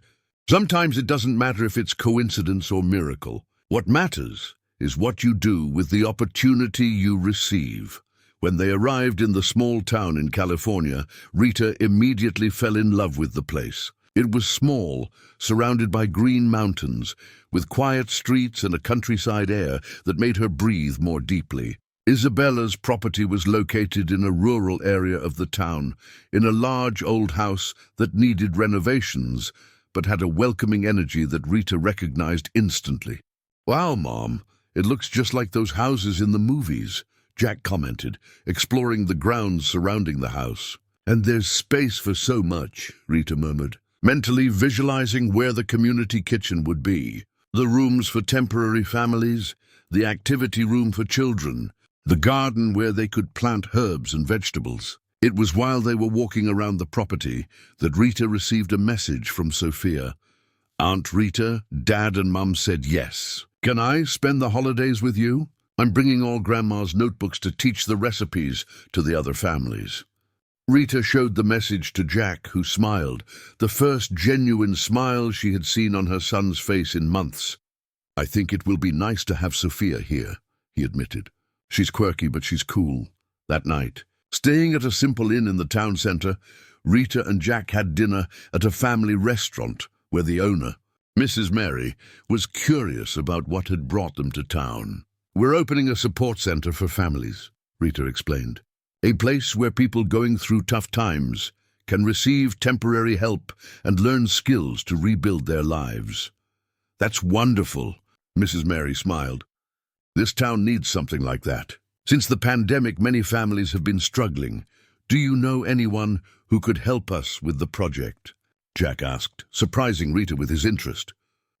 Sometimes it doesn't matter if it's coincidence or miracle. What matters is what you do with the opportunity you receive. When they arrived in the small town in California, Rita immediately fell in love with the place. It was small, surrounded by green mountains, with quiet streets and a countryside air that made her breathe more deeply. Isabella's property was located in a rural area of the town, in a large old house that needed renovations, but had a welcoming energy that Rita recognized instantly. "Wow, Mom, it looks just like those houses in the movies," Jack commented, exploring the grounds surrounding the house. "And there's space for so much," Rita murmured, mentally visualizing where the community kitchen would be. The rooms for temporary families, the activity room for children, the garden where they could plant herbs and vegetables. It was while they were walking around the property that Rita received a message from Sophia. "Aunt Rita, Dad and Mum said yes. Can I spend the holidays with you? I'm bringing all Grandma's notebooks to teach the recipes to the other families." Rita showed the message to Jack, who smiled, the first genuine smile she had seen on her son's face in months. "I think it will be nice to have Sophia here," he admitted. "She's quirky, but she's cool." That night, staying at a simple inn in the town center, Rita and Jack had dinner at a family restaurant where the owner, Mrs. Mary, was curious about what had brought them to town. "We're opening a support center for families," Rita explained. "A place where people going through tough times can receive temporary help and learn skills to rebuild their lives." "That's wonderful," Mrs. Mary smiled. "This town needs something like that. Since the pandemic, many families have been struggling. Do you know anyone who could help us with the project?" Jack asked, surprising Rita with his interest.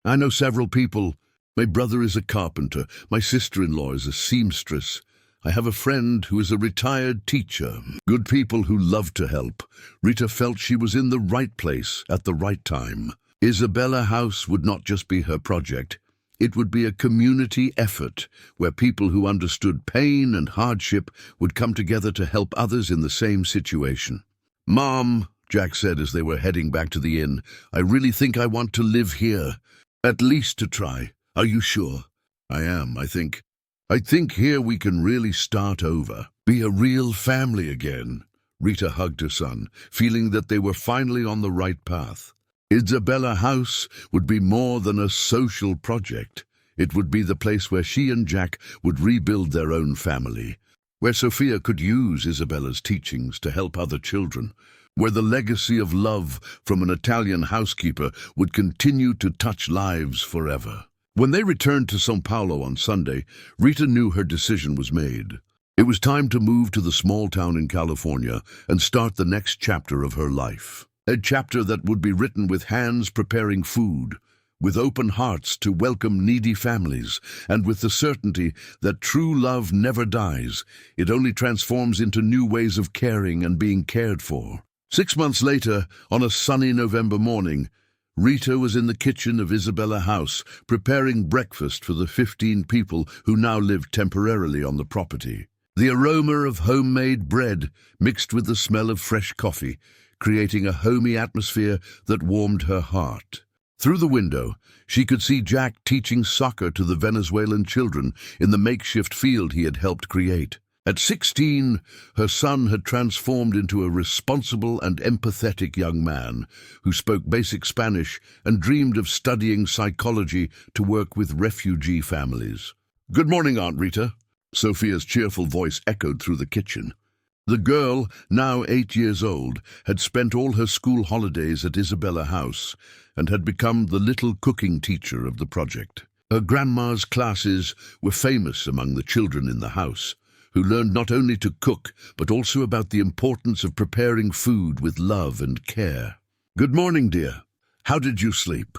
"I know several people. My brother is a carpenter. My sister-in-law is a seamstress. I have a friend who is a retired teacher. Good people who love to help." Rita felt she was in the right place at the right time. Isabella House would not just be her project. It would be a community effort where people who understood pain and hardship would come together to help others in the same situation. "Mom," Jack said as they were heading back to the inn, "I really think I want to live here. At least to try. Are you sure?" "I am, I think. I think here we can really start over. Be a real family again." Rita hugged her son, feeling that they were finally on the right path. Isabella House would be more than a social project. It would be the place where she and Jack would rebuild their own family, where Sophia could use Isabella's teachings to help other children, where the legacy of love from an Italian housekeeper would continue to touch lives forever. When they returned to São Paulo on Sunday, Rita knew her decision was made. It was time to move to the small town in California and start the next chapter of her life. A chapter that would be written with hands preparing food, with open hearts to welcome needy families, and with the certainty that true love never dies. It only transforms into new ways of caring and being cared for. 6 months later, on a sunny November morning, Rita was in the kitchen of Isabella House, preparing breakfast for the 15 people who now lived temporarily on the property. The aroma of homemade bread mixed with the smell of fresh coffee, creating a homey atmosphere that warmed her heart. Through the window, she could see Jack teaching soccer to the Venezuelan children in the makeshift field he had helped create. At 16, her son had transformed into a responsible and empathetic young man who spoke basic Spanish and dreamed of studying psychology to work with refugee families. "Good morning, Aunt Rita." Sophia's cheerful voice echoed through the kitchen. The girl, now 8 years old, had spent all her school holidays at Isabella House and had become the little cooking teacher of the project. Her grandma's classes were famous among the children in the house, who learned not only to cook, but also about the importance of preparing food with love and care. "Good morning, dear. How did you sleep?"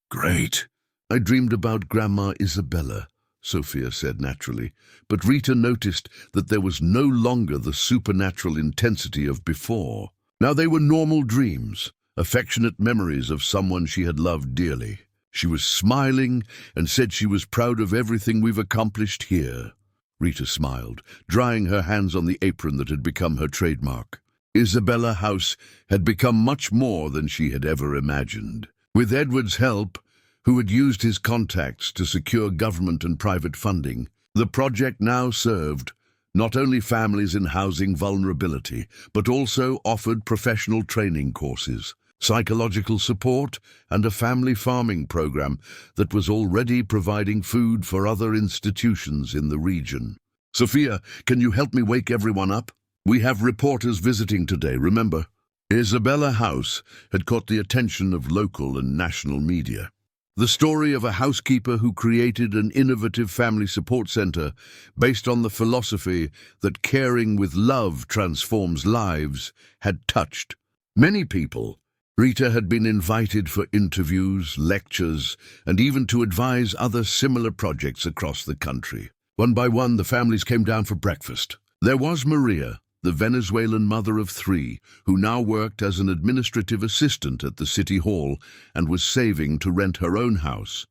"Great. I dreamed about Grandma Isabella," Sophia said naturally, but Rita noticed that there was no longer the supernatural intensity of before. Now they were normal dreams, affectionate memories of someone she had loved dearly. She was smiling and said she was proud of everything we've accomplished here. Rita smiled, drying her hands on the apron that had become her trademark. Isabella House had become much more than she had ever imagined. With Edward's help, who had used his contacts to secure government and private funding, the project now served not only families in housing vulnerability, but also offered professional training courses, psychological support, and a family farming program that was already providing food for other institutions in the region. Sophia, can you help me wake everyone up? We have reporters visiting today, remember? Isabella House had caught the attention of local and national media. The story of a housekeeper who created an innovative family support center based on the philosophy that caring with love transforms lives had touched many people. Rita had been invited for interviews, lectures, and even to advise other similar projects across the country. One by one, the families came down for breakfast. There was Maria, the Venezuelan mother of 3, who now worked as an administrative assistant at the city hall and was saving to rent her own house.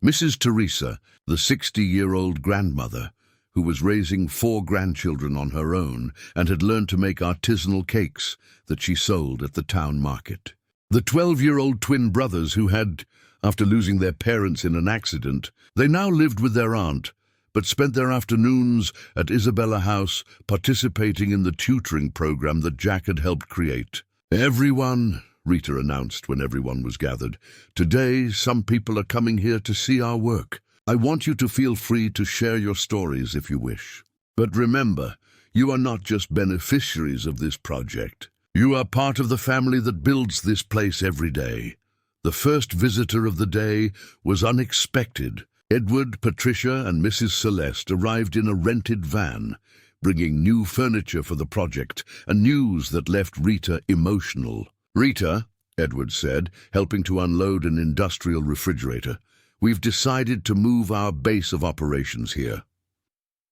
Mrs. Teresa, the 60-year-old grandmother, who was raising 4 grandchildren on her own and had learned to make artisanal cakes that she sold at the town market. The 12-year-old twin brothers who had, after losing their parents in an accident, they now lived with their aunt, but spent their afternoons at Isabella House participating in the tutoring program that Jack had helped create. Everyone, Rita announced when everyone was gathered, today some people are coming here to see our work. I want you to feel free to share your stories if you wish. But remember, you are not just beneficiaries of this project. You are part of the family that builds this place every day. The first visitor of the day was unexpected. Edward, Patricia, and Mrs. Celeste arrived in a rented van, bringing new furniture for the project, and news that left Rita emotional. Rita, Edward said, helping to unload an industrial refrigerator, we've decided to move our base of operations here.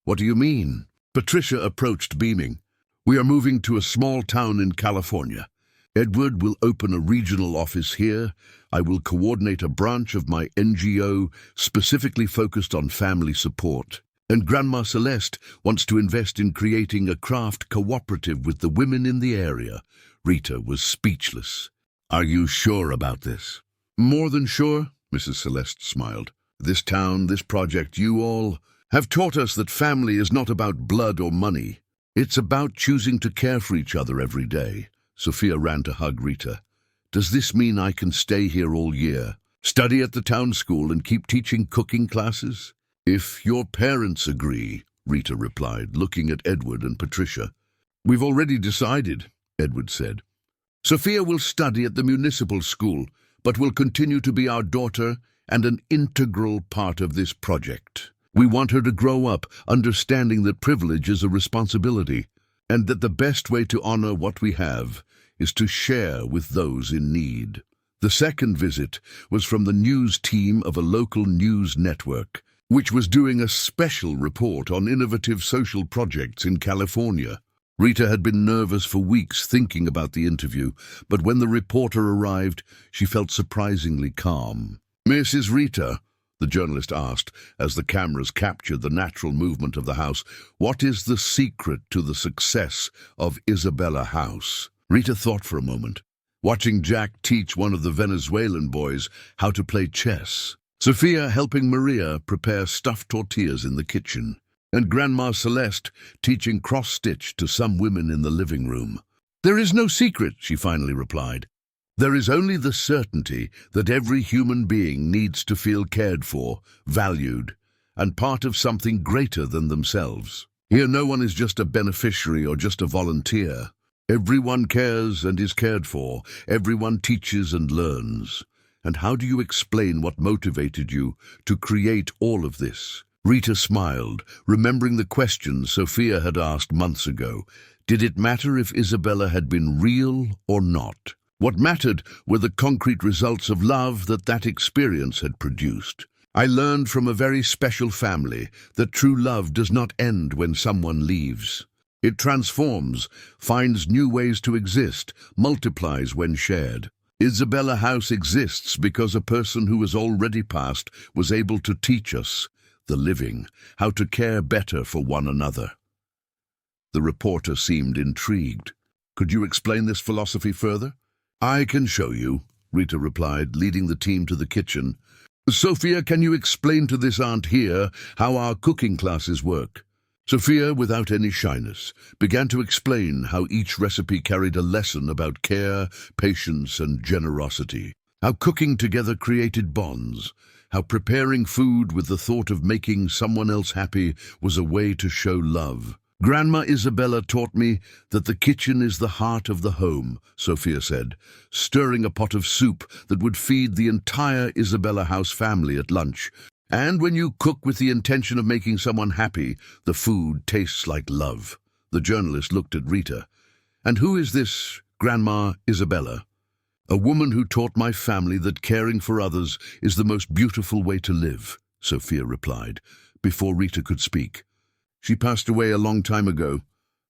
What do you mean? Patricia approached beaming. We are moving to a small town in California. Edward will open a regional office here. I will coordinate a branch of my NGO specifically focused on family support. And Grandma Celeste wants to invest in creating a craft cooperative with the women in the area. Rita was speechless. Are you sure about this? More than sure, Mrs. Celeste smiled. This town, this project, you all have taught us that family is not about blood or money. It's about choosing to care for each other every day. Sophia ran to hug Rita. Does this mean I can stay here all year, study at the town school and keep teaching cooking classes? If your parents agree, Rita replied, looking at Edward and Patricia. We've already decided, Edward said. Sophia will study at the municipal school, but will continue to be our daughter and an integral part of this project. We want her to grow up understanding that privilege is a responsibility, and that the best way to honor what we have is to share with those in need. The second visit was from the news team of a local news network, which was doing a special report on innovative social projects in California. Rita had been nervous for weeks thinking about the interview, but when the reporter arrived, she felt surprisingly calm. Mrs. Rita, the journalist asked, as the cameras captured the natural movement of the house, what is the secret to the success of Isabella House? Rita thought for a moment, watching Jack teach one of the Venezuelan boys how to play chess, Sophia helping Maria prepare stuffed tortillas in the kitchen, and Grandma Celeste teaching cross-stitch to some women in the living room. There is no secret, she finally replied. There is only the certainty that every human being needs to feel cared for, valued, and part of something greater than themselves. Here no one is just a beneficiary or just a volunteer. Everyone cares and is cared for. Everyone teaches and learns. And how do you explain what motivated you to create all of this? Rita smiled, remembering the question Sophia had asked months ago. Did it matter if Isabella had been real or not? What mattered were the concrete results of love that experience had produced. I learned from a very special family that true love does not end when someone leaves. It transforms, finds new ways to exist, multiplies when shared. Isabella House exists because a person who has already passed was able to teach us, the living, how to care better for one another. The reporter seemed intrigued. Could you explain this philosophy further? I can show you, Rita replied, leading the team to the kitchen. Sophia, can you explain to this aunt here how our cooking classes work? Sophia, without any shyness, began to explain how each recipe carried a lesson about care, patience, and generosity. How cooking together created bonds. How preparing food with the thought of making someone else happy was a way to show love. Grandma Isabella taught me that the kitchen is the heart of the home, Sophia said, stirring a pot of soup that would feed the entire Isabella House family at lunch. And when you cook with the intention of making someone happy, the food tastes like love. The journalist looked at Rita. And who is this Grandma Isabella? A woman who taught my family that caring for others is the most beautiful way to live, Sophia replied, before Rita could speak. She passed away a long time ago,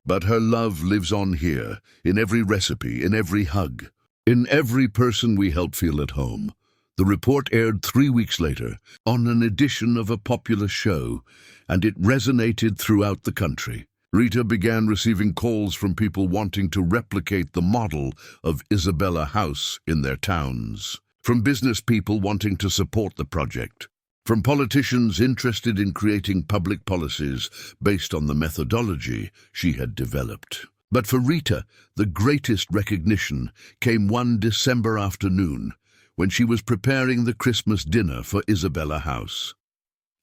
but her love lives on here, in every recipe, in every hug, in every person we help feel at home. The report aired 3 weeks later on an edition of a popular show, and it resonated throughout the country. Rita began receiving calls from people wanting to replicate the model of Isabella House in their towns, from business people wanting to support the project, from politicians interested in creating public policies based on the methodology she had developed. But for Rita, the greatest recognition came one December afternoon, when she was preparing the Christmas dinner for Isabella House.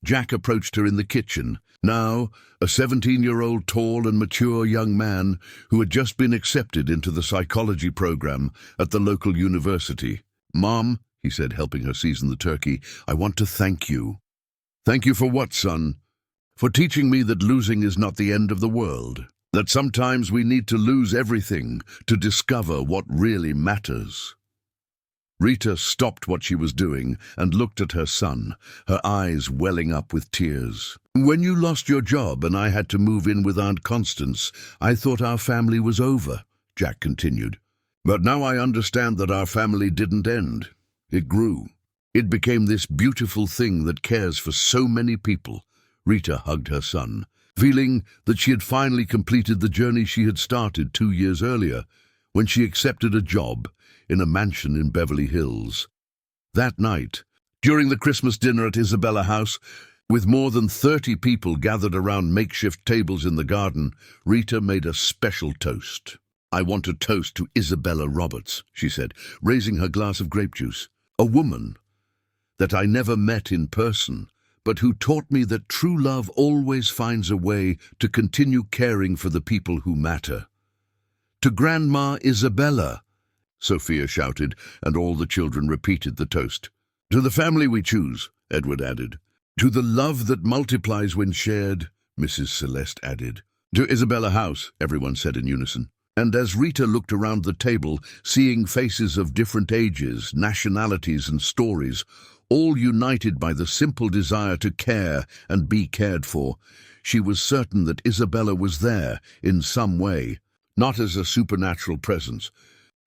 Jack approached her in the kitchen, now a 17-year-old tall and mature young man who had just been accepted into the psychology program at the local university. "Mom," he said, helping her season the turkey, "I want to thank you." "Thank you for what, son?" "For teaching me that losing is not the end of the world, that sometimes we need to lose everything to discover what really matters." Rita stopped what she was doing and looked at her son, her eyes welling up with tears. "When you lost your job and I had to move in with Aunt Constance, I thought our family was over," Jack continued. "But now I understand that our family didn't end. It grew. It became this beautiful thing that cares for so many people." Rita hugged her son, feeling that she had finally completed the journey she had started 2 years earlier, when she accepted a job in a mansion in Beverly Hills. That night, during the Christmas dinner at Isabella House, with more than 30 people gathered around makeshift tables in the garden, Rita made a special toast. "I want to toast to Isabella Roberts," she said, raising her glass of grape juice. "A woman that I never met in person, but who taught me that true love always finds a way to continue caring for the people who matter. To Grandma Isabella," Sophia shouted, and all the children repeated the toast. "To the family we choose," Edward added. "To the love that multiplies when shared," Mrs. Celeste added. "To Isabella House," everyone said in unison. And as Rita looked around the table, seeing faces of different ages, nationalities and stories, all united by the simple desire to care and be cared for, she was certain that Isabella was there in some way, not as a supernatural presence,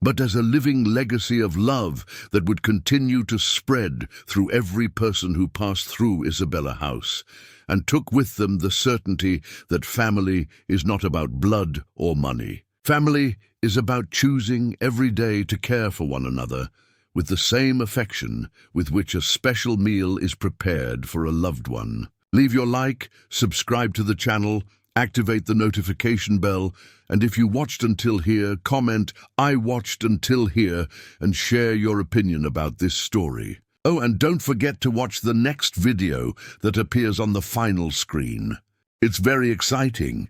but as a living legacy of love that would continue to spread through every person who passed through Isabella House, and took with them the certainty that family is not about blood or money. Family is about choosing every day to care for one another with the same affection with which a special meal is prepared for a loved one. Leave your like, subscribe to the channel, activate the notification bell, and if you watched until here, comment, "I watched until here," and share your opinion about this story. Oh, and don't forget to watch the next video that appears on the final screen. It's very exciting.